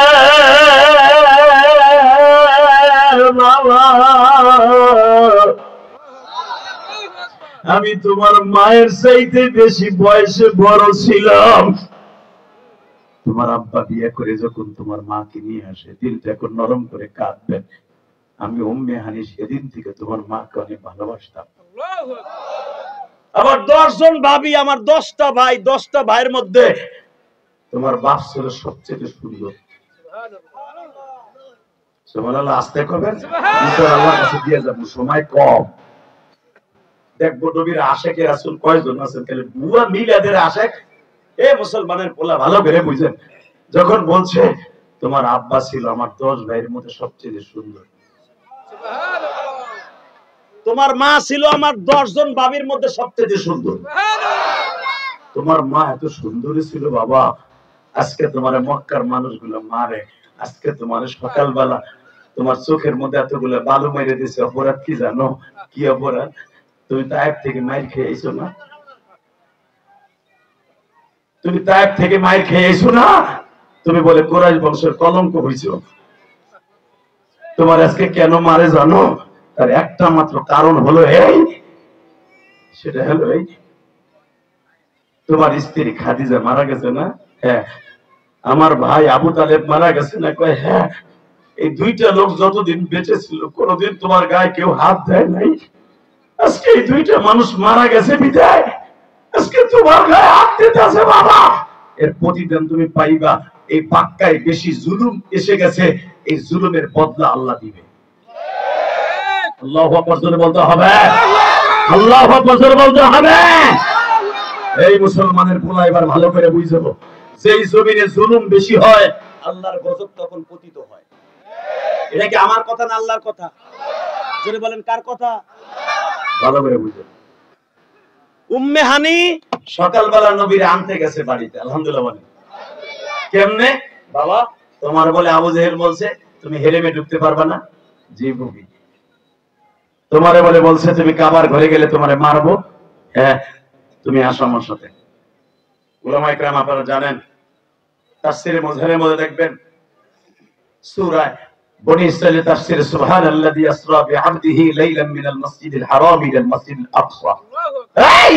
বাবা, আমি তোমার মায়ের চাইতে বেশি বয়সে বড় ছিলাম। তোমার আব্বা বিয়ে করে যখন তোমার মাকে নিয়ে আসে, দিলটা এখন নরম করে কাঁদবেন। আমি উম্মে হানি সেদিন থেকে তোমার মাকে অনেক ভালোবাসতাম। আমার 10 জন ভাবি, আমার 10টা ভাই, 10টা ভাইয়ের মধ্যে তোমার বাপ ছিল সবচেয়ে সুন্দর। সুবহানাল্লাহ, আস্তে করবেন, আল্লাহর কাছে দিয়ে যাবো, সময় কম। দেখবো নবীর আশেকে রাসূল কয়জন আছেন, তাহলে বুয়া মিলাদের আশেক। এ মুসলমানের পোলা ভালো করে বুঝেন, যখন বলছে তোমার আব্বা ছিল আমার 10 ভাইয়ের মধ্যে সবচেয়ে সুন্দর, তোমার মা ছিল আমার 10 জন ভাবির মধ্যে সবচেয়ে সুন্দর। তোমার মা এত সুন্দরী ছিল বাবা, আজকে তোমার মক্কার মানুষগুলো মারে। আজকে তোমার সকালবেলা তোমার চোখের মধ্যে এতগুলো বালু মেরে দিয়েছে। অপরাধ কি জানো? কি অপরাধ? তুমি তায়েফ থেকে মাইর খেয়ে এসো না? তুমি তায়েফ থেকে মাইর খেয়ে এসো না? তুমি বলে কুরাইশ বংশের কলঙ্ক হইছো। তোমার আজকে কেন মারে জানো? তার একটা মাত্র কারণ হলো এই, সেটা হলো এই, তোমার স্ত্রী খাদিজা মারা গেছে না? হ্যাঁ। আমার ভাই আবু তালেব মারা গেছে না? কয় হ্যাঁ। এই দুইটা লোক যতদিন বেঁচে ছিল কোনদিন তোমার গায়ে কেউ হাত দেয় নাই। আজকে এই দুইটা মানুষ মারা গেছে বিদায় আজকে তোমার গায়ে হাত দিতেছে বাবা। এর প্রতিদান তুমি পাইবা। এই পাক্কায় বেশি জুলুম এসে গেছে, এই জুলুমের বদলা আল্লাহ দিবে। আল্লাহু আকবার জোরে বলতে হবে, আল্লাহু আকবার জোরে বলতে হবে। এই মুসলমানের পোলা এবার ভালো করে বুঝবো, যেই জমিনে জুলুম বেশি হয় আল্লাহর গজব তখন পতিত হয়। এটা কি আমার কথা না আল্লাহর কথা? জোরে বলেন, কার কথা? ভালো করে বুঝবো। উম্মে হানি সকালবেলা নবীর আনতে গেছে বাড়িতে, আলহামদুলিল্লাহ বলে। কেমনে বাবা? তোমার বলে আবু জেহেল বলছে তুমি হেরেমে ঢুকতে পারবা না। জি বুবি। তোমারে বলে বলছে তুমি কাবার ঘরে গেলে তোমারে মারবো। হ্যাঁ, তুমি আসো আমার সাথে। উলামায়ে কেরাম আপনারা জানেন, তাফসীরে মুজহারের মধ্যে দেখবেন সূরা বনি ইসরাঈলের তাফসীরে সুবহানাল্লাযী আসরা বিআবদিহি লাইলাম মিনাল মাসজিদিল হারাম ইলাল মাসজিদিল আকসা। এই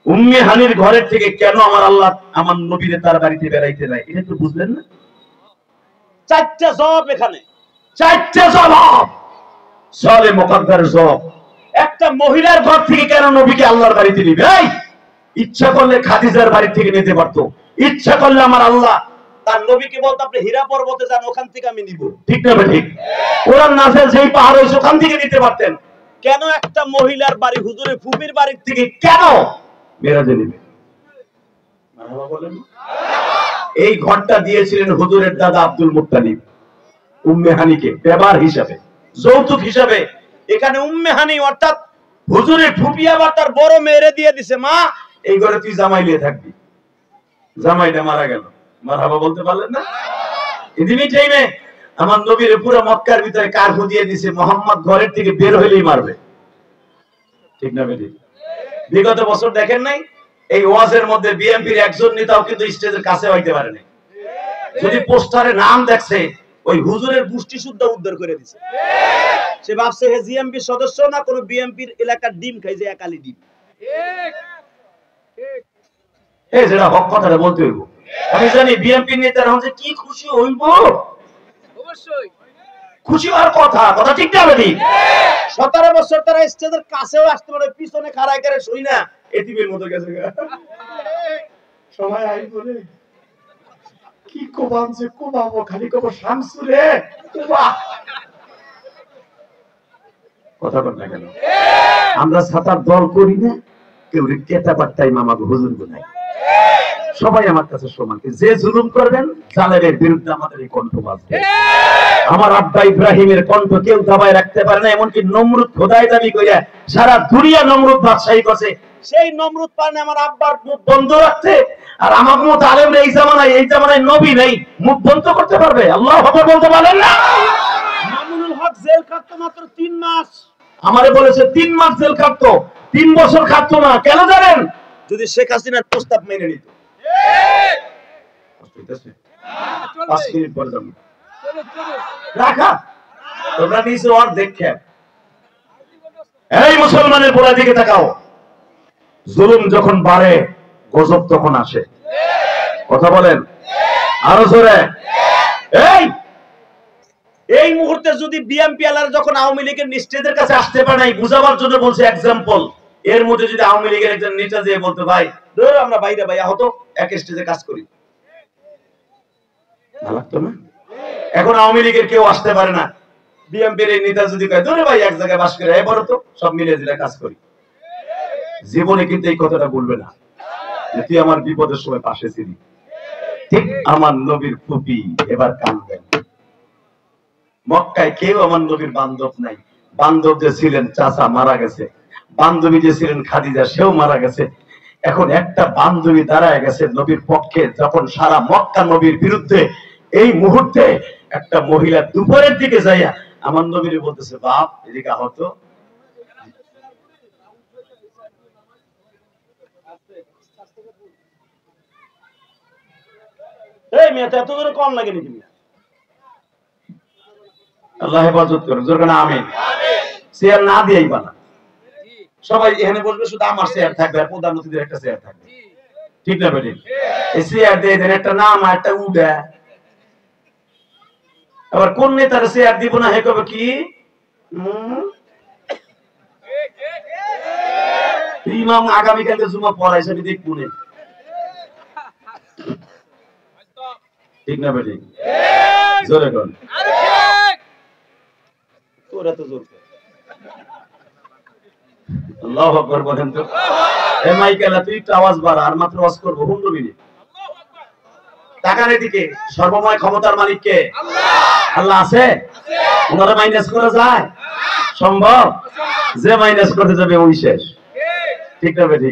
উম্মে হানির ঘরের থেকে কেন আমার আল্লাহ আমার নবীরে তার বাড়িতে বেড়াইতে যায়, এটা তো বুঝলেন না? 4টা জবাব এখানে, 4টা জবাব, সলে মুকদ্দার জবাব। একটা মহিলার ঘর থেকে কেন নবীকে আল্লাহর বাড়িতে নিবে? এই ইচ্ছা করলে খাদিজার বাড়ি থেকে নিতে পারতো, ইচ্ছা করলে আমার আল্লাহ তার নবীকে বলতো আপনি হীরা পর্বতে যান, ওখান থেকে আমি নিব। ঠিক না? ঠিক। কোরআন নাযিল যেই পাহাড় হইছে ওখান থেকে নিতে পারতেন। কেন একটা মহিলার বাড়ি হুজুরের ফুপির বাড়ির থেকে থেকে কেন মেরাজে নিবে? মারহাবা বলেন। এই ঘরটা দিয়েছিলেন হুজুরের দাদা আব্দুল মুত্তালিব উম্মে হানিকে ব্যবহার হিসাবে, যৌতুক হিসাবে। এখানে উম্মে হানি অর্থাৎ হুজুরের ফুপি আবার তার বড় মেয়েরে দিয়ে দিছে, মা এই ঘরে তুই জামাই নিয়ে থাকবি। জামাইটা মারা গেল, মারহাবা বলতে পারলেন না? ইদিমি টাইমে আমার নবীর পুরো মক্কার ভিতরে কারফু দিয়ে দিয়েছে, মোহাম্মদ ঘরের থেকে বের হইলেই মারবে। ঠিক না বেটি? বিগত বছর দেখেন নাই এই ওয়াজের মধ্যে বিএনপির একজন নেতাও কিন্তু স্টেজের কাছে হইতে পারে নাই। যদি পোস্টারে নাম দেখছে ওই হুজুরের গোষ্ঠী শুদ্ধ উদ্ধার করে দিছে। সে ভাবছে হে জিএমপি সদস্য না, কোন বিএনপির এলাকার ডিম খাই যে একালি ডিম। ঠিক ঠিক এই যেটা হক কথাটা বলতে হইব। আমি জানি বিএনপি নেতারা হচ্ছে কি খুশি হইব, অবশ্যই খুশি হওয়ার কথা, কথা ঠিক না বেটি? 17 বছর তারা স্টেজের কাছেও আসতে পারে, পিছনে খাড়াই করে শুই না এতিমের মতো গেছে সবাই আই বলে কি কোবান যে কোবাবো, খালি কব শামসুরে কোবা। কথা বল না কেন? আমরা ছাতার দল করি না, কেউ কেতা পাট্টাই মামা হুজুর নাই, সবাই আমার কাছে সমান। যে জুলুম করবেন জালেমের বিরুদ্ধে আমাদের এই কণ্ঠ বাজবে। আমার আব্বা ইব্রাহিমের কণ্ঠ কেউ দাবায় রাখতে পারে না, এমনকি নমরুদ খোদাই দাবি কইরা সারা দুনিয়া নমরুদ বাদশাহী করছে, সেই নমরুদ পারে আমার আব্বার মুখ বন্ধ রাখতে। আর আমার মতো আলেমরা এই জামানায় নবী নেই, মুখ বন্ধ করতে পারবে? আল্লাহু আকবার বলতে পারেন না? মামুনুল হক জেল কাটতো মাত্র 3 মাস। আমারে বলেছে 3 মাস জেল কাটতো, 3 বছর কাটতো না। কেন জানেন? যদি শেখ হাসিনার প্রস্তাব মেনে নিত। ঠিক হইতেছে চলবে 5 মিনিট পর যাবো চলো চলো রাখা তোমরা নিচে আর দেখে এই মুসলমানের পোড়া দিকে তাকাও জুলুম যখন বাড়ে গজব তখন আসে কথা বলেন আরো জোরে এই মুহূর্তে যদি বিএমপি আলার যখন আওয়ামী লীগের নেতাদের কাছে আসতে পারে নাই বুঝাবার জন্য বলছে एग्जांपल এর মধ্যে যদি আওয়ামী লীগের একজন নেতা যে বলতে ভাই ধর আমরা বাইরে ভাইয়া হতো এক স্টেজে কাজ করি ভালো লাগতো না এখন আওয়ামী লীগের কেউ আসতে পারে না বিএমপির এই নেতা যদি কয় ধরে ভাই এক জায়গায় বাস করে এবারে তো সব মিলে দিলে কাজ করি জীবনে কিন্তু এই কথাটা বলবে না যে তুই আমার বিপদের সময় পাশে ছিলি ঠিক আমার নবীর ফুপি এবার কাঁদবেন মক্কায় কেউ আমার নবীর বান্ধব নাই বান্ধব যে ছিলেন চাচা মারা গেছে বান্ধবী যে ছিলেন খাদিজা সেও মারা গেছে এখন একটা বান্ধবী দাঁড়ায় গেছে নবীর পক্ষে যখন সারা মক্কা নবীর বিরুদ্ধে এই মুহূর্তে একটা মহিলা দুপুরের দিকে যাইয়া আমার নবীর বলতেছে বাপ এদিকে হতো এই মেয়ে তো এত জোরে কম লাগে নাকি আল্লাহ হেফাজত করুন জোর করে আমিন শেয়ার না দিয়েই বানা সবাই এখানে বলবে শুধু আমার শেয়ার থাকবে আর প্রধানমন্ত্রীদের একটা শেয়ার থাকবে ঠিক না বেটি এই শেয়ার দিয়ে দেন একটা নাম আর একটা উডা আবার কোন নেতার শেয়ার দিব না হে কবে কি ইমাম আগামীকালকে জুমা পড়াইছে আমি দেখব না ঠিক না বেটি জোরে কর আরে ঠিক তোরা তো জোর করে আল্লাহু আকবার বলেন তো এ মাইকেলা তুই একটু আওয়াজ বাড়া আর মাত্র ওয়াজ করব 15 মিনিট টাকার এদিকে সর্বময় ক্ষমতার মালিক কে আল্লাহ আল্লাহ আছে ওনারা মাইনাস করা যায় সম্ভব যে মাইনাস করতে যাবে ওই শেষ ঠিক না বেটি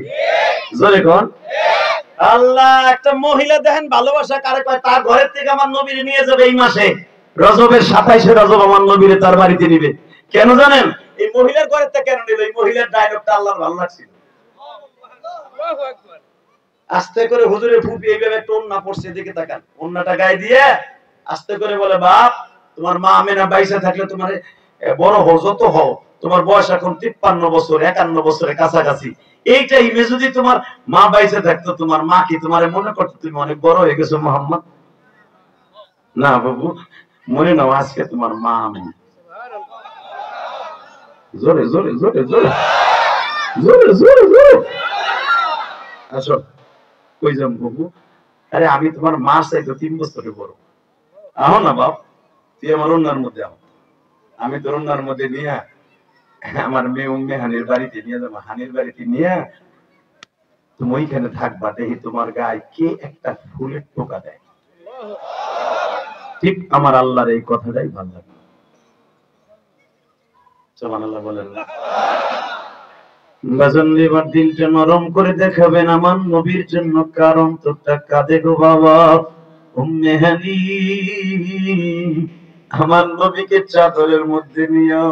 জোরে কোন আল্লাহ একটা মহিলা দেখেন ভালোবাসা কারে কয় তার ঘরের থেকে আমার নবীরে নিয়ে যাবে এই মাসে রজবের 27 রজব আমার নবীরে তার বাড়িতে নিবে কেন জানেন এই মহিলার ঘরের থেকে কেন নিল এই মহিলার ডায়লগটা আল্লাহর ভালো লাগছিল আল্লাহু আকবার আস্তে করে হুজুরের ফুপি এইভাবে টোন না পড়ছে দিকে তাকান ওন্নাটা গায়ে দিয়ে আস্তে করে বলে বাপ তোমার মা আমেনা বাইসা থাকলে তোমার বড় হও যত হও তোমার বয়স এখন 53 বছর 51 বছরের কাছাকাছি এইটা ইমে যদি তোমার মা বাইসা থাকতো তোমার মা কি তোমারে মনে করতো তুমি অনেক বড় হয়ে গেছো মোহাম্মদ না বাবু মনে নাও আজকে তোমার মা আমি জোরে জোরে জোরে জোরে জোরে জোরে জোরে আসো কই যাম বাবু আরে আমি তোমার মা চাইতো 3 বছরের বড় আহ না বাপ তুই আমার ওনার মধ্যে আহ আমি তোর ওনার মধ্যে নিয়ে আমার মেয়ে হানির বাড়িতে নিয়ে যাবো হানির বাড়িতে নিয়ে তুমি ওইখানে থাকবা দেখি তোমার গায়ে কে একটা ফুলের টোকা দেয় ঠিক আমার আল্লাহর এই কথাটাই ভালো লাগে সুবহানাল্লাহ বলেন বাজান এবার দিলটা নরম করে দেখাবেন আমার নবীর জন্য কারণ তোরটা কাঁদে গো বাবা উম্মে হানি আমার নবীকে চাদরের মধ্যে নিও,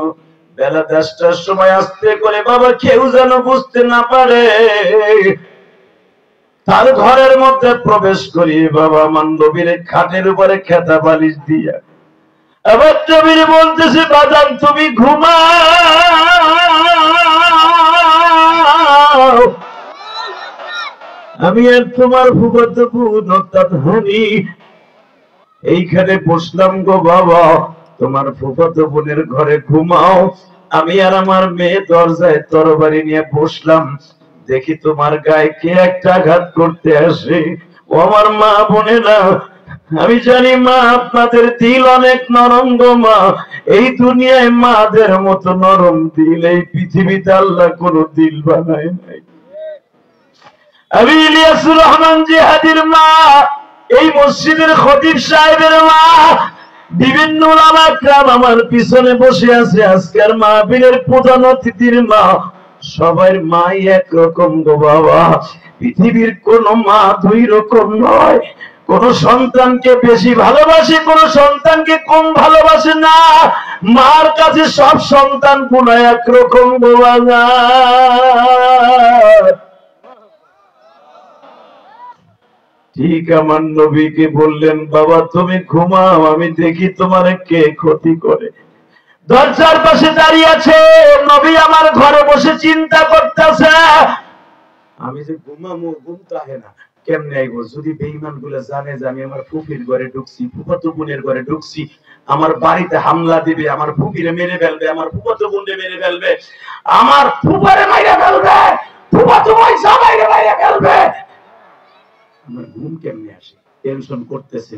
বেলা 10টার সময় আস্তে করে বাবা কেউ যেন বুঝতে না পারে তার ঘরের মধ্যে প্রবেশ করিয়ে বাবা আমার নবীর খাটের উপরে খেতা বালিশ দিয়া আবার নবীর বলতেছে বাজান তুমি ঘুমাও, আমি আর তোমার ফুফাতো বোন অর্থাৎ হানি এইখানে বসলাম গো বাবা, তোমার ফুফাতো বোনের ঘরে ঘুমাও। আমি আর আমার মেয়ে দরজায় তরবারি নিয়ে বসলাম, দেখি তোমার গায়ে কে একটা আঘাত করতে আসে। ও আমার মা বোনেরা, আমি জানি মা আপনাদের দিল অনেক নরম গো মা, এই দুনিয়ায় মাদের মতো নরম দিল এই পৃথিবীতে আল্লাহ কোনো দিল বানায় নাই। আমি ইলিয়াসুর রহমান জিহাদির মা, এই মসজিদের খতিব সাহেবের মা, বিভিন্ন উলামা کرام আমার পিছনে বসে আছে, আজকের মাহফিলের প্রধান অতিথির মা, সবার মাই একরকম গো বাবা। পৃথিবীর কোন মা দুই রকম নয়, কোন সন্তানকে বেশি ভালোবাসে, কোন সন্তানকে কম ভালোবাসে না। মার কাছে সব সন্তান গুলো একরকম গো বাবা। ঠিক আমার নবীকে বললেন বাবা তুমি ঘুমাও, আমি দেখি তোমার কে ক্ষতি করে। দরজার পাশে দাঁড়িয়ে আছে নবী, আমার ঘরে বসে চিন্তা করতেছে আমি যে ঘুমামো, ঘুম তো আহে না, কেমনে আইব? যদি বেঈমান গুলো জানে যে আমি আমার ফুফির ঘরে ঢুকছি, ফুফাতো বোনের ঘরে ঢুকছি, আমার বাড়িতে হামলা দিবে, আমার ফুফিরে মেরে ফেলবে, আমার ফুফাতো বোনরে মেরে ফেলবে, আমার ফুফারে মাইরা ফেলবে, ফুফাতো ভাই সবাইরে মাইরা ফেলবে। আমার ঘুম কেমনে আসে? টেনশন করতেছে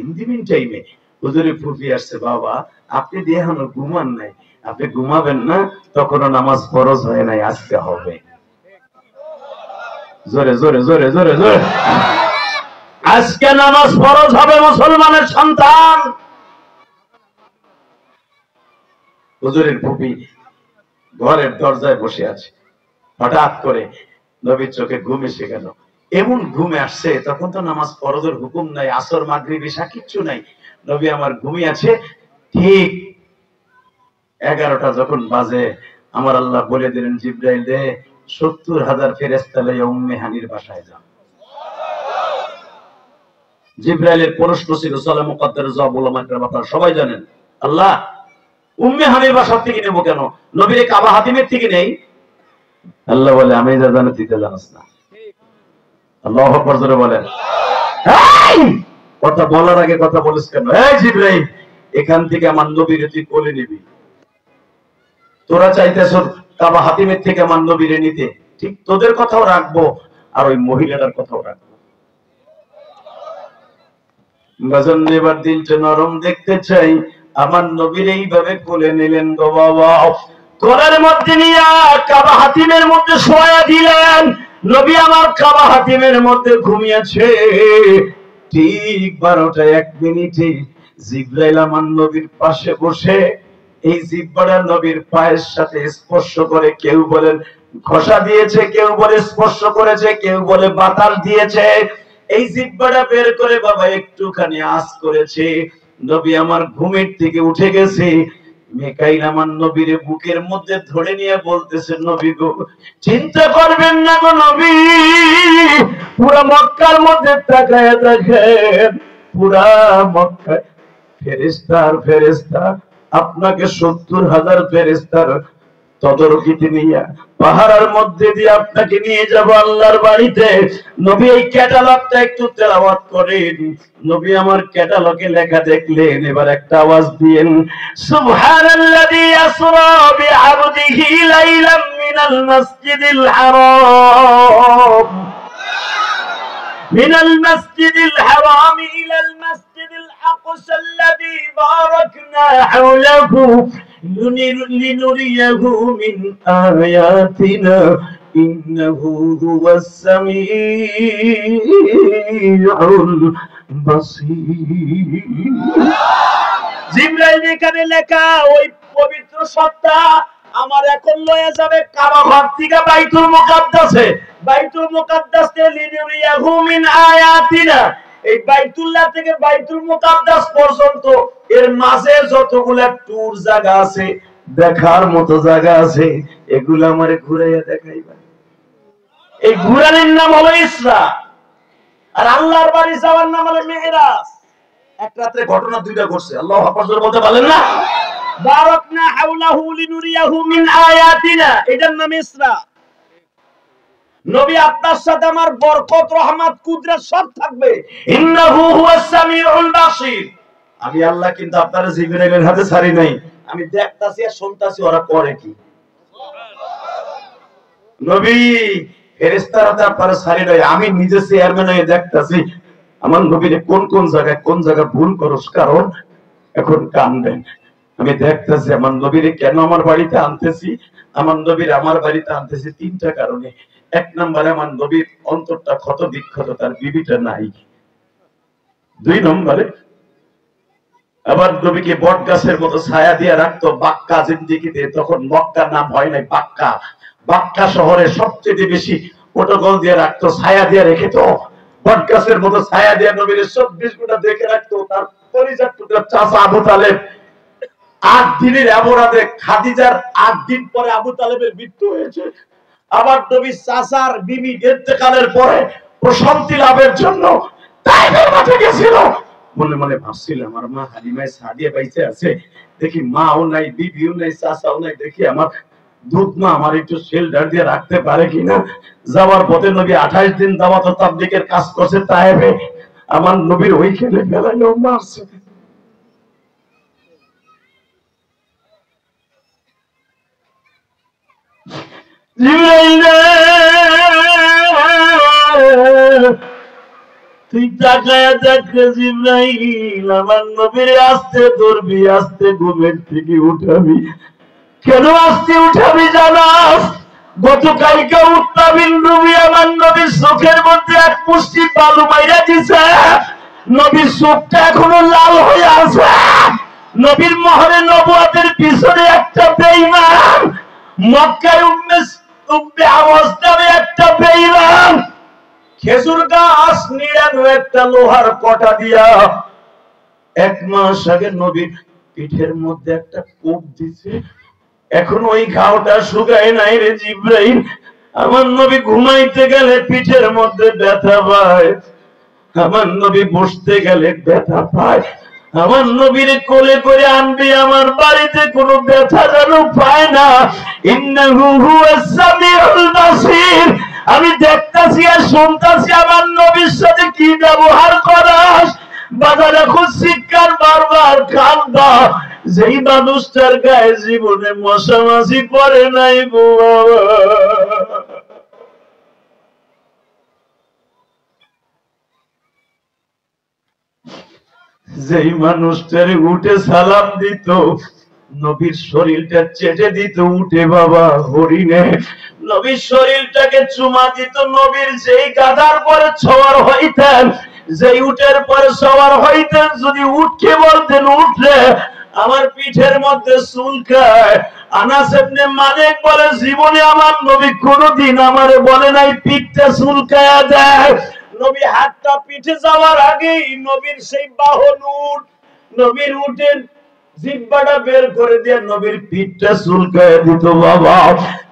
ইন দি মিন টাইমে হুজুরের ফুফি আসছে, বাবা আপনি দেখানো ঘুমান নাই, আপনি ঘুমাবেন না, তখনও নামাজ ফরজ হয় নাই, আজকে হবে। জোরে জোরে জোরে জোরে জোরে, আজকে নামাজ ফরজ হবে মুসলমানের সন্তান। হুজুরের ফুফি ঘরের দরজায় বসে আছে, হঠাৎ করে নবীর চোখে ঘুম এসে গেল। এমন ঘুমে আসছে, তখন তো নামাজ ফরজের হুকুম নাই, আসর মাগরিব ইশা কিচ্ছু নাই, নবী আমার ঘুমিয়ে আছে। ঠিক 11টা যখন বাজে, আমার আল্লাহ বলে দিলেন জিবরাইল রে 70,000 ফেরেশতা লইয়া উম্মে হানির বাসায় যাও। জিবরাইলের প্রশ্ন ছিল সালাম মুকদ্দার জবাব উলামা کرام আপনারা সবাই জানেন, আল্লাহ উম্মে হানির বাসা থেকে নেব কেন, নবীর কাবা হাতিমের থেকে নেই? আল্লাহ বলে আমি যা জানি তুই তো জানিস না। আল্লাহু আকবার জোরে বলেন। এই কথা বলার আগে কথা বলিস কেন? এই জিবরাইল, এখান থেকে আমার নবীরে তুই কোলে নিবি, তোরা চাইতেছ কাবা হাতিমের থেকে আমার নবীরে নিতে, ঠিক তোদের কথাও রাখবো আর ওই মহিলাটার কথাও রাখবো। বাজান এবার দিলটা নরম দেখতে চাই, আমার নবীর এইভাবে কোলে নিলেন গো বাবা, কোলের মধ্যে নিয়ে কাবা হাতিমের মধ্যে শোয়া দিলেন। নবী আমার কাবা হাতিমের মধ্যে ঘুমিয়েছে। ঠিক 12টা 1 মিনিটে জিবরাইল আমার নবীর পাশে বসে এই জিহ্বাটা নবীর পায়ের সাথে স্পর্শ করে, কেউ বলেন ঘষা দিয়েছে, কেউ বলে স্পর্শ করেছে, কেউ বলে বাতাস দিয়েছে। এই জিহ্বাটা বের করে বাবা একটুখানি আঁচ করেছে। নবী আমার ঘুমের থেকে উঠে গেছে। মিকাইল আমার নবীর বুকের মধ্যে ধরে নিয়ে বলতেছে, নবী গো চিন্তা করবেন না গো নবী, পুরা মক্কার মধ্যে তাকায় দেখেন, পুরা মক্কায় ফেরেশতার ফেরেশতা, আপনাকে 70,000 ফেরেশতার তদারকিতে নিয়ে পাহাড়ের মধ্যে দিয়ে আপনাকে নিয়ে যাব আল্লাহর বাড়িতে। নবী এই ক্যাটালগটা একটু তেলাওয়াত করেন। নবী আমার ক্যাটালগে লেখা দেখলেন, এবার একটা আওয়াজ দিয়েন, সুবহানাল্লাযী আসরা বিআবদিহি লাইলাম মিনাল মাসজিদিল হারাম من المسجد الحرام إلى المسجد الأقصى الذي باركنا حوله لنريه من آياتنا إنه هو السميع البصير। জিবরাইল এখানে লেখা ওই পবিত্র সত্তা আমার এখন লয়ে যাবে কাবা ঘর থেকে বাইতুল মুকাদ্দাসে, বাইতুল মুকাদ্দাস তে লিনুরিয়াহু মিন আয়াতিনা, এই বাইতুল্লাহ থেকে বাইতুল মুকাদ্দাস পর্যন্ত এর মাঝে যতগুলা ট্যুর জায়গা আছে, দেখার মতো জায়গা আছে, এগুলো আমারে ঘুরাইয়া দেখাইবা। এই ঘুরানোর নাম হলো ইসরা, আর আল্লাহর বাড়ি যাওয়ার নাম হলো মেরাজ। এক রাতে ঘটনা দুইটা ঘটছে, আল্লাহু আকবার জোরে বলতে পারেন না? বারাকনা হাওলাহু লিনুরিয়াহু মিন আয়াতিনা, এটার নাম ইসরা। নবী আপনার সাথে আমার বরকত, রহমত, কুদরত সব থাকবে। ইন্নাহু হুয়াস সামিউল বাসীর। আমি আল্লাহ কিন্তু আপনার জিবরাইলের হাতে ছাড়ি নাই, আমি দেখতাছি আর শুনতাছি ওরা করে কি। নবী ফেরেশতার হাতে আপনার ছাড়ি নাই, আমি নিজে চেয়ারম্যান হয়ে দেখতাছি আমার নবীর কোন কোন জায়গায় ভুল করস, কারণ এখন কান দেন। আমি দেখতেছি আমার নবীরে কেন আমার বাড়িতে আনতেছি, আমার নবীর আমার বাড়িতে আনতেছি তিনটা কারণে। এক নম্বরে আমার নবীর অন্তরটা ক্ষত বিক্ষত, তার বিবিটা নাই। দুই নম্বরে আবার নবীকে বট গাছের মতো ছায়া দিয়ে রাখতো বাক্কা জিন্দিগিতে, তখন মক্কার নাম হয় নাই বাক্কা। বাক্কা শহরে সবচেয়ে বেশি প্রোটোকল দিয়ে রাখতো, ছায়া দিয়ে রেখে তো বট গাছের মতো ছায়া দিয়ে নবীর 24 ঘন্টা দেখে রাখতো। তার পরিজাত পুত্র চাচা আবু তালেব 8 দিনের অপরাধে, খাদিজার 8 দিন পরে আবু তালেবের মৃত্যু হয়েছে। আবার নবী চাচার বিবি ইন্তেকালের পরে প্রশান্তি লাভের জন্য তাইফের মাঠে গেছিল। মনে মনে ভাবছিল আমার মা হালিমা সাদিয়া বাইচে আছে, দেখি মাও নাই, বিবিও নাই, চাচাও নাই, দেখি আমার দুধ মা আমার একটু শেল্টার দিয়ে রাখতে পারে কিনা। যাওয়ার পথে নবী 28 দিন দাওয়াত ও তাবলীগের কাজ করছে তাইফে, আমার নবীর ওইখানে ফেলাইলো, মারছে। তুই তাকায়া দেখ জিবরাইল, আমার নবীরে আস্তে ধরবি, আস্তে ঘুমের থেকে উঠাবি। কেন আস্তে উঠাবি জানাস? গতকালকে উত্তাবিন রুবি আমার নবীর চোখের মধ্যে এক মুষ্টি বালু মাইরা দিছে, নবীর চোখটা এখনো লাল হয়ে আছে। নবীর মহরে নবুয়তের পিছনে একটা বেঈমান, মক্কায় উম্মে আওয়াজ নামে একটা বেঈমান খেজুর গাছ নিড়ানো একটা লোহার কটা দিয়া 1 মাস আগে নবীর পিঠের মধ্যে একটা কোপ দিছে, এখন ওই ঘাওটা শুকায় নাই রে জিবরাইল। আমার নবী ঘুমাইতে গেলে পিঠের মধ্যে ব্যথা পায়, আমার নবী বসতে গেলে ব্যথা পায়। আমার নবীর কোলে করে আনবি আমার বাড়িতে কোনো ব্যথা যেন পায় না। ইন্নাহু হুয়াস সামিউল বাসীর। আমি দেখতাছি আর শুনতাছি আমার নবীর সাথে কি ব্যবহার করাস। বাজারে এখন শিক্ষার বারবার কান্দা, যেই মানুষটার গায়ে জীবনে মশা মাছি পড়ে নাই গো বাবা। যেই মানুষটার উঠে সালাম দিত, নবীর শরীরটা চেটে দিত উঠে বাবা হরিণে, নবীর শরীরটাকে চুমা দিত, নবীর যেই গাধার পরে সওয়ার হইতেন, যেই উটের পরে সওয়ার হইতেন, যদি উঠকে বলতেন উঠলে আমার পিঠের মধ্যে চুলকায়। আনাস ইবনে মালিক বলে জীবনে আমার নবী কোনদিন আমারে বলে নাই পিঠটা চুলকায়া দেয়। নবী হাতটা পিঠে যাওয়ার আগেই নবীর সেই বাহন উট, নবীর উটের জিহ্বাটা বের করে দিয়ে নবীর পিঠটা চুলকায় দিত বাবা।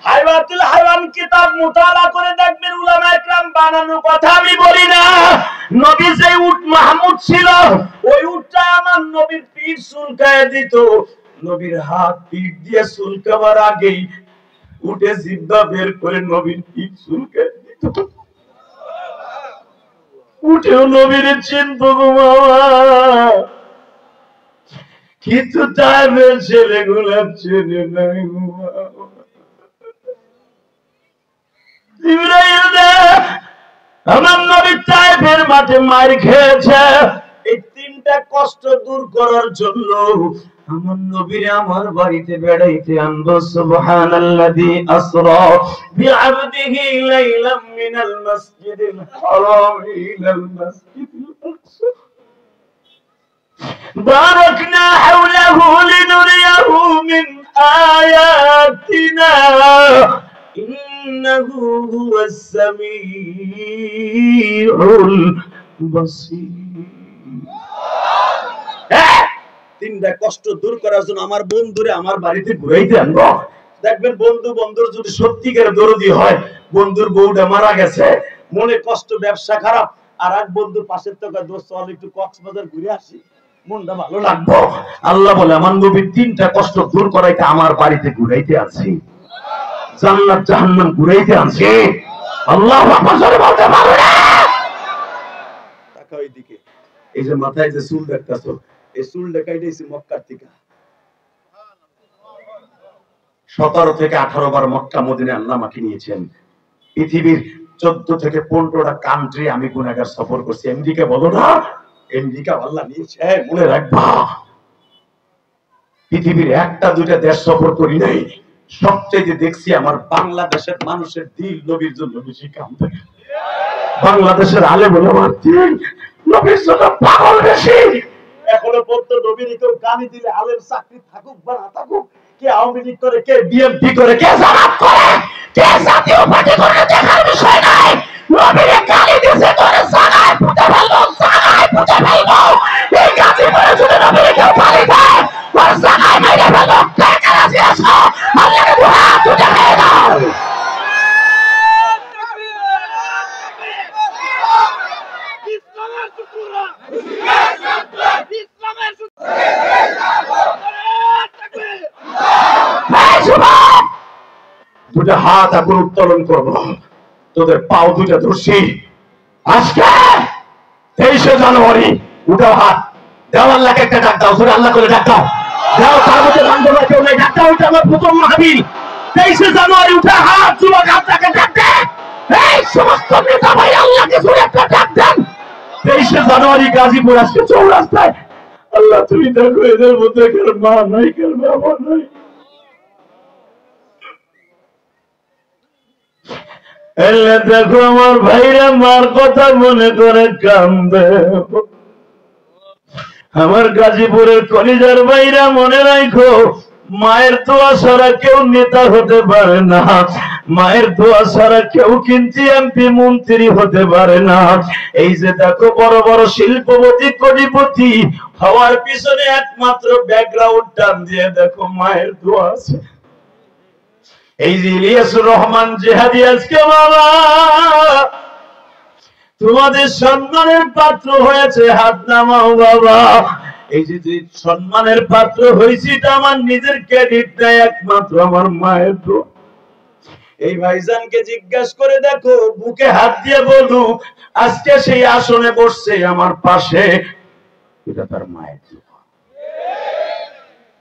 হাইওয়াতুল হাইওয়ান কিতাব মুতালা করে দেখবেন, উলামায়ে কেরাম বানানো কথা আমি বলি না। নবী যে উট মাহমুদ ছিল, ওই উটটা আমার নবীর পিঠ চুলকায় দিত। নবীর হাত পিঠ দিয়ে চুলকাবার আগেই উটে জিহ্বা বের করে নবীর পিঠ চুলকায় দিত। উঠেও নবীর চিনতো গো বাবা, কিন্তু তাইফের ছেলেগুলা চেনে নাই গো বাবা। জিবরাইল রে, আমার নবী তাইফের মাঠে মার খেয়েছে। এই 3টা কষ্ট দূর করার জন্য আমার নবীরে আমার বাড়িতে বেড়াইতে আনবো। সুবহানাল্লাযী আসরা বিআবদিহি লাইলাম মিনাল মাসজিদিল হারাম ইলাল মাসজিদিল আকসা বারাকনা হাওলাহু লিনুরিয়াহু মিন আয়াতিনা ইন্নাহু হুয়াস সামিউল বাসীর। তিনটা কষ্ট দূর করার জন্য আমার বন্ধুরে আমার বাড়িতে ঘুরাইতে আনবো। দেখবেন বন্ধু বন্ধুর যদি সত্যিকার দরদি হয়, বন্ধুর বউটা মারা গেছে, মনে কষ্ট, ব্যবসা খারাপ, আর এক বন্ধু পাশের থেকে দোস্ত চল একটু কক্সবাজার ঘুরে আসি, মনটা ভালো লাগবে। আল্লাহ বলে আমার নবী তিনটা কষ্ট দূর করাইতে আমার বাড়িতে ঘুরাইতে আনছি, জান্নাত জাহান্নাম ঘুরাইতে আনছি। আল্লাহু আকবার জোরে বলতে পারবে না? টাকা ওইদিকে, এই যে মাথায় যে চুল দেখতেছো, এই চুল দেখাইতেছি মক্কার থেকে। 17 থেকে 18 বার মক্কা মদিনায় আল্লাহ আমাকে নিয়েছেন। পৃথিবীর 14 থেকে 15টা কান্ট্রি আমি গুনাহগার সফর করছি। আমেরিকা বলো না, আমেরিকা আল্লাহ নিয়েছে, মনে রাখবা। পৃথিবীর একটা দুইটা দেশ সফর করি নাই, সবচেয়ে দেখছি আমার বাংলাদেশের মানুষের দিল নবীর জন্য বেশি কাঁদে। বাংলাদেশের আলেম ওলামার দিল নবীর জন্য পাগল বেশি। এখনো পর্যন্ত নবীর কেউ গালি দিলে আলেম চাকরি থাকুক বা না থাকুক, কে আওয়ামী লীগ করে, কে বিএনপি করে, কে জামাত করে, কে জাতীয় পার্টি করে, দেখার বিষয় নাই। নবীর গালি দিয়েছে তোর জায়গায় পুঁতে ফেলবো, জায়গায় পুঁতে ফেলবো। এই গালি করে যদি নবীর কেউ গালি দেয়, তোর জায়গায় মেরে ফেলবো। কে কাছে আসো, আল্লাহকে দোয়া তুলে খেয়ে দাও। দুটা হাত এখন উত্তোলন করবো, তোদের পাও দুটা ধরছি। আজকে 23শে জানুয়ারি, উঠাও হাত, দেও আল্লাহকে একটা ডাক দাও, ধরে আল্লাহ করে ডাক দাও, দেও। তার মধ্যে বান্ধবরা কেউ নেই, ডাক দাও। ওইটা আমার প্রথম মাহফিল। 23শে জানুয়ারি উঠে হাত, যুবক আপনাকে ডাক দেন। এই সমস্ত নেতা ভাই আল্লাহকে জোরে একটা ডাক দেন। 23শে জানুয়ারি গাজীপুর, আজকে চৌরাস্তায়। আল্লাহ তুমি দেখো এদের মধ্যে কার মা নাই, কার বাবা নাই। দেখো আমার ভাইরা মার কথা মনে করে কান্দে। আমার গাজীপুরের কলিজার ভাইরা মনে রাখো, মায়ের দোয়া ছাড়া কেউ নেতা হতে পারে না, মায়ের দোয়া ছাড়া কেউ কিন্তু এমপি মন্ত্রী হতে পারে না। এই যে দেখো বড় বড় শিল্পপতি কোটিপতি হওয়ার পিছনে একমাত্র ব্যাকগ্রাউন্ড টান দিয়ে দেখো মায়ের দোয়া আছে। এই যে ইলিয়াসুর রহমান জিহাদি, আজকে বাবা তোমাদের সম্মানের পাত্র হয়েছে, হাত নামাও বাবা। এই যে সম্মানের পাত্র হয়েছি, এটা আমার নিজের ক্রেডিট নাই, একমাত্র আমার মায়ের দোয়া। এই ভাইজানকে জিজ্ঞাসা করে দেখো, বুকে হাত দিয়ে বলুক, আজকে সেই আসনে বসছে আমার পাশে, এটা তার মায়ের দোয়া।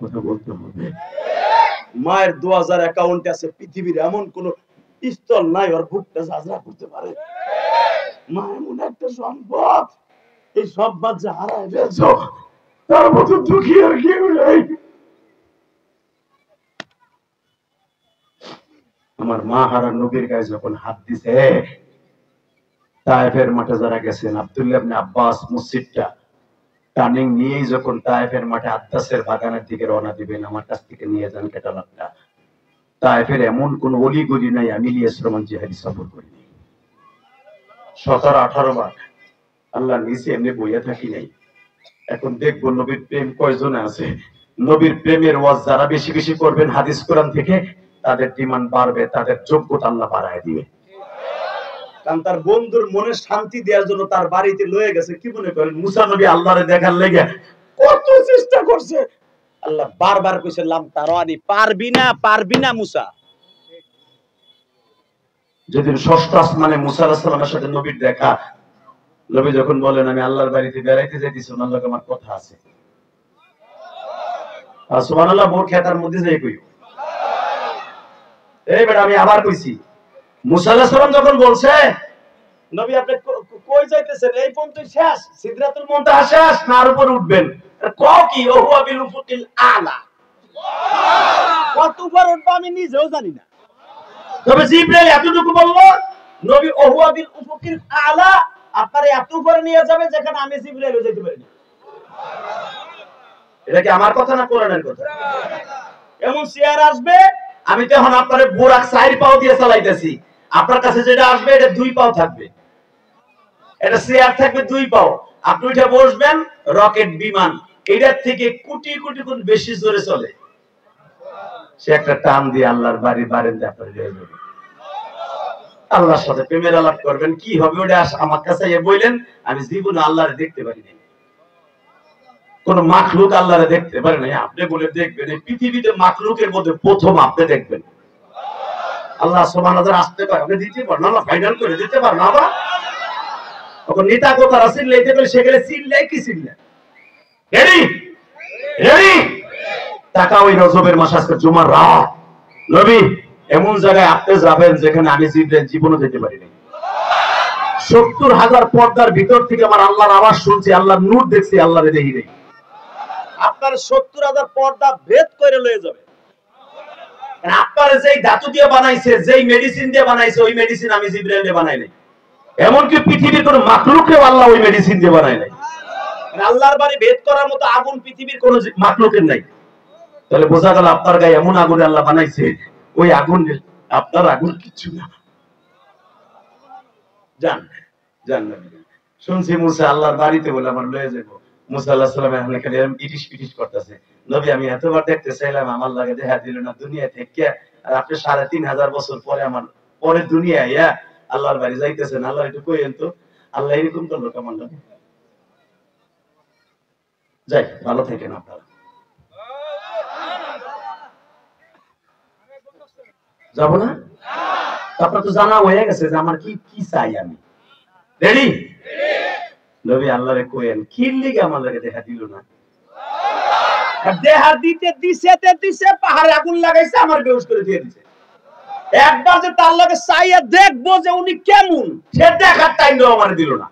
কথা বলতে হবে। মায়ের 2000 অ্যাকাউন্টে আছে, পৃথিবীর এমন কোন স্থল নাই ওর বুকটা ঝাঁঝরা করতে পারে। মা এমন একটা সম্পদ, এই সম্পদ যে হারায় গেছে, তার মতো দুঃখী আর কেউ নাই। আমার মা হারা নবীর গায়ে যখন হাত দিছে, তায়েফের মাঠে যারা গেছেন, আব্দুল্লাহ ইবনে আব্বাস মসজিদটা টার্নিং নিয়েই যখন তায়েফের মাঠে আদ্দাসের বাগানের দিকে রওনা দিবেন, আমার কাছ থেকে নিয়ে যান ক্যাটালগটা। তায়েফের এমন কোন অলি গলি নাই আমি ইলিয়াস রহমান জিহাদি সফর করিনি। 17-18 বার আল্লাহ নিচে এমনি বইয়া থাকি নাই। এখন দেখবো নবীর প্রেম কয়জনে আছে। নবীর প্রেমের ওয়াজ যারা বেশি বেশি করবেন হাদিস কোরআন থেকে, তাদের ডিমান্ড বাড়বে, তাদের যোগ্যতা আল্লাহ বাড়ায় দিবে। কারণ তার বন্ধুর মনে শান্তি দেওয়ার জন্য তার বাড়িতে লয়ে গেছে। কি মনে করেন মুসা নবী আল্লাহরে দেখার লেগে কত চেষ্টা করছে, আল্লাহ বারবার কইছে লাম তারানি, পারবি না মুসা। যেদিন ষষ্ঠ আসমানে মুসা আলাইহিস সালামের সাথে নবীর দেখা, নবী যখন বলেন আমি আল্লাহর বাড়িতে বেড়াইতে যাইতেছি, আল্লাহর আমার কথা আছে। আর সুবহানাল্লাহ বোর খেতার মধ্যে যাই কইও, এই বেটা আমি আবার কইছি। মুসা আলাইহিস সালাম যখন বলছে নবী আপনি কই যাইতেছেন, এই পর্যন্ত শেষ, সিদরাতুল মুনতাহা শেষ, না আর উপরে উঠবেন, কও কি ও হুয়া বিল উফুকিল আলা। কত উপর উঠবে আমি নিজেও জানি না, তবে জিবরাইল এতটুকু বললো, নবী ও হুয়া বিল উফুকিল আলা, আপনার এত উপরে নিয়ে যাবে যেখানে আমি জিবরাইলও যেতে পারি না। এটা কি আমার কথা না কোরআনের কথা? এমন চেয়ার আসবে, আমি তো এখন আপনারে বোরাক 4 পাও দিয়ে চালাইতেছি, আপনার কাছে যেটা আসবে এটা 2 পাও থাকবে। এটা চেয়ার থাকবে 2 পাও, আপনি উঠে বসবেন, রকেট বিমান এটার থেকে কোটি কোটি গুণ বেশি জোরে চলে। সে একটা টান দিয়ে আল্লাহর বাড়ির বারান্দায় আপনার নিয়ে যাবে। আল্লাহর সাথে প্রেমের আলাপ করবেন, কি হবে ওটা আমার কাছে এসে বললেন, আমি জীবনে আল্লাহরে দেখতে পারিনি। কোন মাখলুক আল্লাহরে দেখতে পারে না, আপনি বলে দেখবেন এই পৃথিবীতে মাখলুকের মধ্যে প্রথম আপনি দেখবেন। আল্লাহ সুবহানাহু ওয়া তাআলা আসতে পারে, আপনি দিতে পারেন, আল্লাহ ফাইনাল করে দিতে পারেন না বাবা। তখন নেতা কথা রাসূল লাইতে বলে সেখানে চিল্লাই কি চিল্লা। রেডি রেডি টাকা ওই রজবের মাস আজকে জুমার রাত, নবী এমন জায়গায় আপনি যাবেন যেখানে আমি জীবনে যেতে পারি নাই। 70,000 পর্দার ভিতর থেকে আমার আল্লাহর আওয়াজ শুনছি, আল্লাহর নূর দেখছি, আল্লাহরে দেখি নাই। আপনার 70,000 পর্দা ভেদ করে লয়ে যাবে। আপনার যেই ধাতু দিয়ে বানাইছে, যেই মেডিসিন দিয়ে বানাইছে, ওই মেডিসিন আমি জিবরাইল দিয়ে বানাই নাই। এমনকি পৃথিবীর কোন মাখলুককেও আল্লাহ ওই মেডিসিন দিয়ে বানাই নাই। আল্লাহর বাড়ি ভেদ করার মতো আগুন পৃথিবীর কোন মাখলুকের নাই। তাহলে বোঝা গেল আপনার গায়ে এমন আগুন আল্লাহ বানাইছে, ওই আগুন আপনার আগুন কিছু না। জান জান শুনছি মুসা আল্লাহর বাড়িতে বলে আমার লয়ে যাবো। মুসা আলাইহিস সালাম এখন খালি ইটিশ পিটিশ করতেছে, নবী আমি এতবার দেখতে চাইলাম, আমার লাগে দেখা দিল না দুনিয়া থেকে। আর আপনি 3,500 বছর পরে আমার পরে দুনিয়া ইয়া আল্লাহর বাড়ি যাইতেছেন, আল্লাহ একটু কইেন তো আল্লাহ এরকম করলো কেমন লাগে। যাই ভালো থাকেন আপনারা। যাবো না? আপনার তো জানা হয়ে গেছে যে আমার কি কি চাই আমি। রেডি? নবী আল্লাহরে কইেন কি লিগে আমার লাগে দেখা দিল না। দেখা দিতে দিছে পাহাড়ে আগুন লাগাইছে, আমার বেহুশ করে দিয়ে দিছে। একবার যে তার লাগে চাইয়া দেখবো যে উনি কেমন, সে দেখার টাইমও আমার দিল না।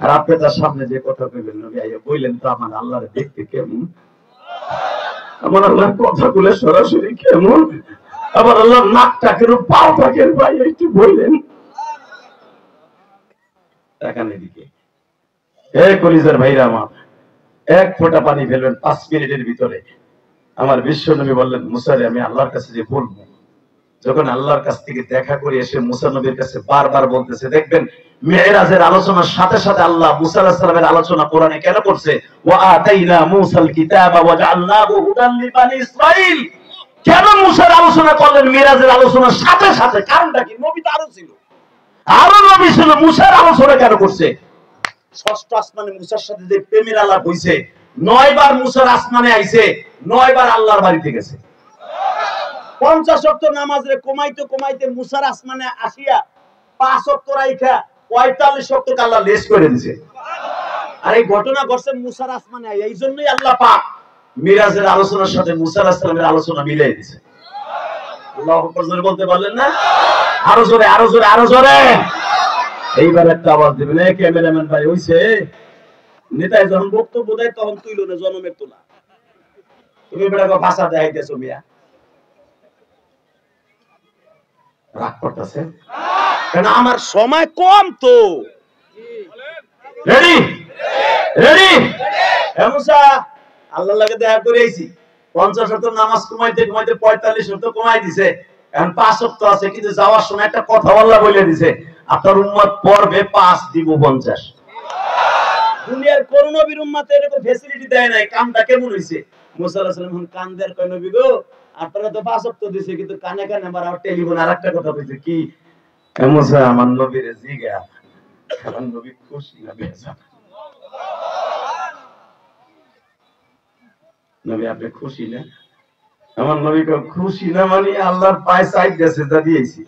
আর আপনি তার সামনে যে কথা কইবেন, নবী আইয়া বললেন তো আমার আল্লাহরে দেখতে কেমন, আমার আল্লাহর কথাগুলো সরাসরি কেমন, আবার আল্লাহর নাকটাকে পাওটাকে ভাই একটু বললেন। দেখেন এদিকে কলিজার ভাইরা আমার, এক ফোঁটা পানি ফেলবেন 5 মিনিটের ভিতরে। আমার বিশ্ব নবী বললেন মুসারে আমি আল্লাহর কাছে যে বলবো। যখন আল্লাহর কাছ থেকে দেখা করে এসে মুসা নবীর কাছে বারবার বলতেছে, দেখবেন মেরাজের আলোচনার সাথে সাথে আল্লাহ মুসা আলাইহিস সালামের আলোচনা কোরআনে কেন করছে, ওয়া আতাইনা মুসাল কিতাবা ওয়া জাআলনাহু হুদাল লিবানি ইসরাঈল। কেন মুসার আলোচনা করলেন মেরাজের আলোচনার সাথে সাথে? কারণটা কি? নবী তো আরো ছিল, আরো নবী ছিল, মুসার আলোচনা কেন করছে? ষষ্ঠ আসমানে মুসার সাথে যে প্রেমের আলাপ হইছে, 9 বার মুসার আসমানে আইছে, 9 বার আল্লাহর বাড়িতে গেছে। 50 ওয়াক্ত নামাজে কমাইতে কমাইতে মুসার আসমানে আসিয়া 5 ওয়াক্ত রাইখা 45 ওয়াক্ত আল্লাহ লেস করে দিয়েছে। আর এই ঘটনা ঘটছে মুসার আসমানে, এই জন্যই আল্লাহ পাক মিরাজের আলোচনার সাথে মুসা আলাইহিস সালামের আলোচনা মিলাই দিয়েছে। আল্লাহু আকবার জোরে বলতে পারলেন না? আরো জোরে আরো জোরে আরো জোরে। এইবার একটা আওয়াজ দিবেন, এই ক্যামেরাম্যান ভাই হইছে। নেতায় যখন বক্তব্য দেয় তখন তুইল না জনমের তোলা, তুমি বেটাকে ভাষা দেখাইতেছো মিয়া। রাগ করতেছে কেন? আমার সময় কম তো। রেডি রেডি মুসা আল্লাহর লাগে দেখা করে আইছি। 50 ওয়াক্ত নামাজ কমাইতে কমাইতে 45 ওয়াক্ত কমাই দিছে, এখন 5 ওয়াক্ত আছে, কিন্তু যাওয়ার সময় একটা কথা আল্লাহ বলে দিছে, আপনার উম্মত পড়বে 5 দিব 50। দুনিয়ার কোন নবীর উম্মতে এরকম ফ্যাসিলিটি দেয় নাই। কামটা কেমন হইছে? মুসা আলাইহিস সালাম কান দেয়ার কয়, নবী গো আপনারা তো 5 ওয়াক্ত দিছে, কিন্তু কানে কানে আবার টেলিফোন আরেকটা কথা কইছে কি, মুসা আমার নবীরে জিগা, আমার নবী খুশি না বেজার? নবী আপনি খুশি না? আমার নবী খুশি না মানে আল্লাহর পায়ে সাইড দিয়ে সিজদা দিয়েছি।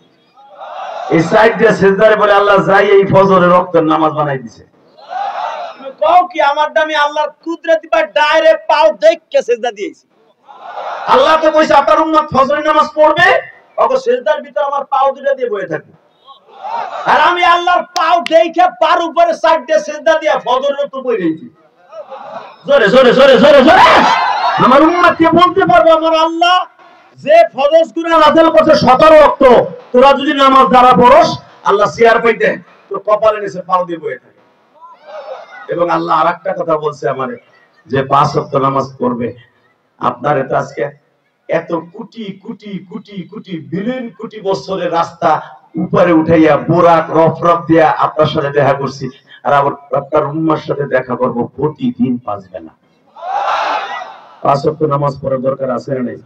এই সাইড দিয়ে সিজদারে বলে আল্লাহ যাই এই ফজরের রক্তের নামাজ বানাই দিছে। তুমি কও কি আমার দামি আল্লাহর কুদরতি পায় ডাইরেক্ট পাও দেখকে সিজদা দিয়েছি। আল্লাহ তো কইছে আপনার উম্মত ফজরের নামাজ পড়বে, ওগো সিজদার ভিতর আমার পাও দুটো দিয়ে বসে থাকবে। আর আমি আল্লাহর পাও দেখে পার উপরে সাইড দিয়ে সিজদা দিয়া ফজরের রক্ত পড়ে গেছি। জোরে জোরে জোরে জোরে জোরে আমার উম্মতকে বলতে পারবো, আমার আল্লাহ যে ফরজ গুনাহ নাযিল করছে 17 ওয়াক্ত, তোরা যদি নামাজ দ্বারা পড়স আল্লাহ সিয়ার পাইতে তো কপালের নিচে পাও দিয়ে বসে থাকে। এবং আল্লাহ আরেকটা কথা বলছে আমারে, যে 5 ওয়াক্ত নামাজ পড়বে, আপনার এটা আজকে এত কোটি কোটি কোটি কোটি বিলিয়ন কোটি বছরের রাস্তা উপরে উঠাইয়া বোরাক রফরফ দিয়া আপনার সাথে দেখা করছি, আর আবার আপনার উম্মার সাথে দেখা করবো প্রতিদিন 5 বেলা। 5 ওয়াক্ত নামাজ পড়ার দরকার আছে না নেই?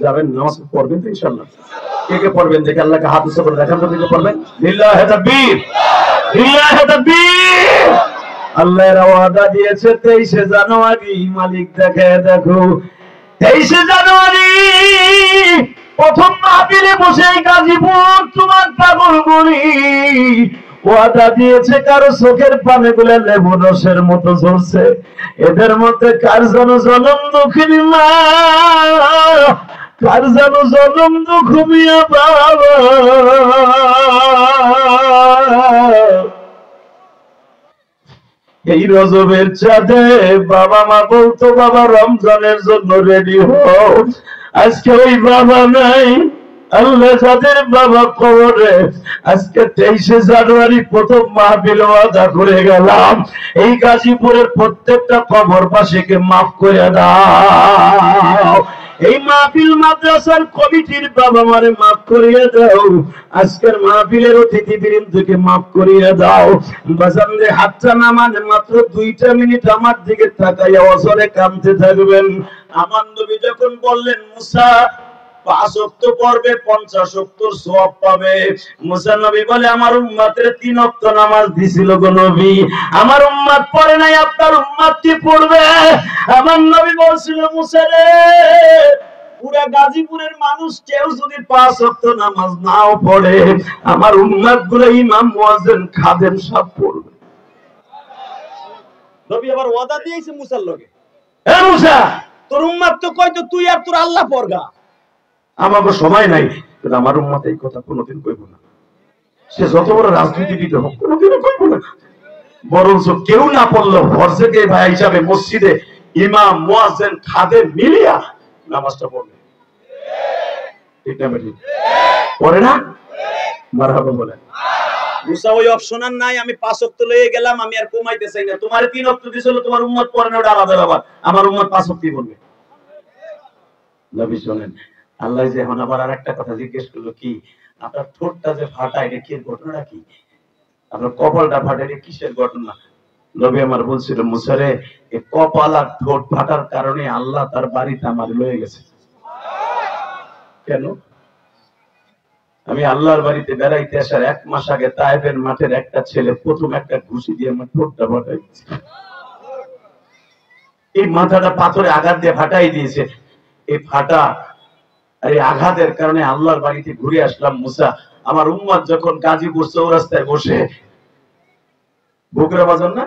যাবেন, নামাজ পড়বেন তো ইনশাআল্লাহ? কে কে পড়বেন দেখে আল্লাহকে হাত উঁচু করে দেখান তো, কে কে পড়বেন? লিল্লাহি তাকবীর, লিল্লাহি তাকবীর। আল্লাহর ওয়াদা দিয়েছে 23 জানুয়ারি, মালিক দেখে দেখো 23 জানুয়ারি প্রথম মাহফিলে বসে গাজীপুর তোমার পাগলগুলি ওয়াদা দিয়েছে, কারো চোখের পানে গুলো লেবু রসের মতো ঝরছে। এদের মধ্যে কার যেন জনম দুঃখিনী মা, কার যেন জনম দুঃখ মিয়া বাবা। এই রজবের চাঁদে বাবা মা বলতো বাবা রমজানের জন্য রেডি হও, আজকে ওই বাবা নাই। আল্লাহ যাদের বাবা কবরে, আজকে 23 জানুয়ারি প্রথম মাহফিল ওয়াদা করে গেলাম, এই গাজীপুরের প্রত্যেকটা কবর পাশেকে মাফ করে দাও। এই মাহফিল মাদ্রাসার কমিটির বাবা মারে মাফ করিয়ে দাও, আজকের মাহফিলের অতিথিবৃন্দকে মাফ করিয়ে দাও। বাজানরে হাতটা নামান, মাত্র 2টা মিনিট আমার দিকে তাকাইয়া অজরে কাঁদতে থাকবেন। আমার নবী যখন বললেন মুসা 5 ওয়াক্ত পড়বে 50 ওয়াক্তর সওয়াব পাবে, মুসা নবী বলে আমার উম্মতের 3 ওয়াক্ত নামাজ দিছিল গো নবী, আমার উম্মত পড়ে নাই, আপনার উম্মত কি পড়বে? আমার নবী বলছিল মুসা রে, পুরা গাজীপুরের মানুষ কেউ যদি 5 ওয়াক্ত নামাজ নাও পড়ে, আমার উম্মত গুলো ইমাম মুয়াজ্জিন খাদেম সব পড়বে। নবী আবার ওয়াদা দিয়েছে মুসার লগে, এ মুসা তোর উম্মত তো কইতো তুই আর তোর আল্লাহ পড়গা। আমাকে সময় নাই, কিন্তু আমার উম্মত এই কথা কোনোদিন কইব না। সে যত বড় রাজনীতিবিদ হোক কোনোদিনও কইব না। বরঞ্চ কেউ না পড়লো ফরজে ভাই হিসাবে মসজিদে ইমাম মুয়াজ্জিন খাদেম মিলিয়া নামাজটা পড়বে। ঠিক না বেটি? পড়ে না? মারহাবা বলেন। মুসা ওই অপশন আর নাই, আমি 5 ওয়াক্ত লয়ে গেলাম, আমি আর কমাইতে চাই না। তোমার 3 ওয়াক্ত দিছিল, তোমার উম্মত পড়ে না, ওটা আলাদা ব্যাপার। আমার উম্মত 5 ওয়াক্তই পড়বে। নবী শুনেন, আল্লাহ যে এখন আবার আরেকটা কথা জিজ্ঞেস করলো, কি আপনার ঠোঁটটা যে ফাটা, এটা কি ঘটনা কি? আপনার কপালটা ফাটা, এটা কিসের ঘটনা? নবী আমার বলছিল মুসা রে, এই কপাল আর ঠোঁট ফাটার কারণে আল্লাহ তার বাড়িতে আমার লয়ে গেছে। কেন? আমি আল্লাহর বাড়িতে বেড়াইতে আসার 1 মাস আগে তায়েফের মাঠের একটা ছেলে প্রথম একটা ঘুষি দিয়ে আমার ঠোঁটটা ফাটাইছে। এই মাথাটা পাথরে আঘাত দিয়ে ফাটাই দিয়েছে। এই ফাটা আর এই আঘাতের কারণে আল্লাহর বাড়িতে ঘুরে আসলাম মুসা। আমার উম্মত যখন গাজীপুর চৌরাস্তায় বসে, বগুড়া বাজার না,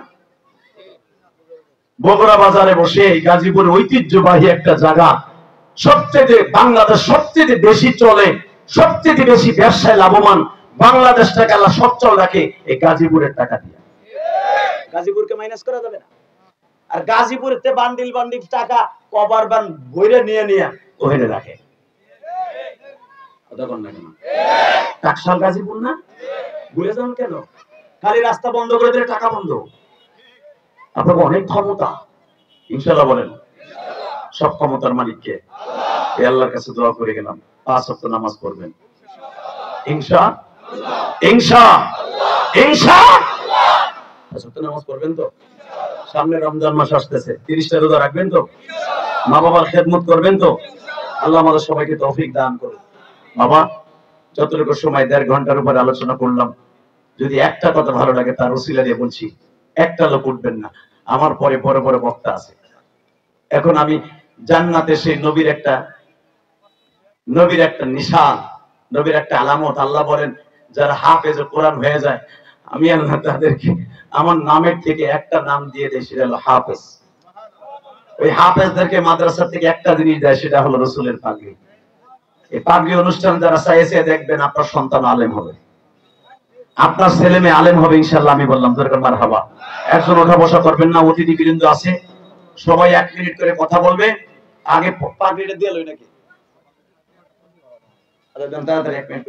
বগুড়া বাজারে বসে, এই গাজীপুরের ঐতিহ্যবাহী একটা জায়গা, সবচেয়ে বাংলাদেশ সবচেয়ে বেশি চলে, সবচেয়ে বেশি ব্যবসায় লাভবান, বাংলাদেশটাকে আল্লাহ সচ্ছল রাখে এই গাজীপুরের টাকা দিয়ে। গাজীপুরকে মাইনাস করা যাবে না। আর গাজীপুরেতে বান্ডিল বান্ডিল টাকা কভার বান বইরে নিয়ে নিয়ে ওখানে রাখে। কথা বল না কেন? টাকশাল গাজীপুর না? ভুলে যান কেন? খালি রাস্তা বন্ধ করে দিলে টাকা বন্ধ। আপনাকে অনেক ক্ষমতা, ইনশাআল্লাহ বলেন। সব ক্ষমতার মালিককে এই আল্লাহর কাছে দোয়া করে গেলাম, 5 ওয়াক্ত নামাজ পড়বেন ইনশাআল্লাহ, ইনশাআল্লাহ, ইনশাআল্লাহ। 5 ওয়াক্ত নামাজ পড়বেন তো? সামনে রমজান মাস আসতেছে, 30টা রোজা রাখবেন তো? মা বাবার খেদমত করবেন তো? আল্লাহ আমাদের সবাইকে তৌফিক দান করুন। বাবা, যতটুকু সময় 1.5 ঘন্টার উপর আলোচনা করলাম, যদি একটা কথা ভালো লাগে তার ওসিলা দিয়ে বলছি, একটা লোক উঠবেন না, আমার পরে বড় বড় বক্তা আছে। এখন আমি জান্নাতে সেই নবীর একটা নিশান, নবীর একটা আলামত। আল্লাহ বলেন যারা হাফেজ কোরআন হয়ে যায়, আমি আল্লাহ তাদেরকে আমার নামের থেকে একটা নাম দিয়ে দেয়, সেটা হলো হাফেজ। ওই হাফেজদেরকে মাদ্রাসা থেকে একটা জিনিস দেয়, সেটা হলো রাসূলের পাগড়ি। এই পাগড়ি অনুষ্ঠান যারা চাইছে দেখবেন আপনার সন্তান আলেম হবে, আপনার ছেলে মেয়ে আলেম হবে ইনশাআল্লাহ। আমি বললাম দরকার মারহাবা। একজন ওঠা বসা করবেন না, অতিথিবৃন্দ আছে, সবাই 1 মিনিট করে কথা বলবে। আগে পাগড়িটা দিয়ে লই নাকি? তাড়াতাড়ি 1 মিনিট।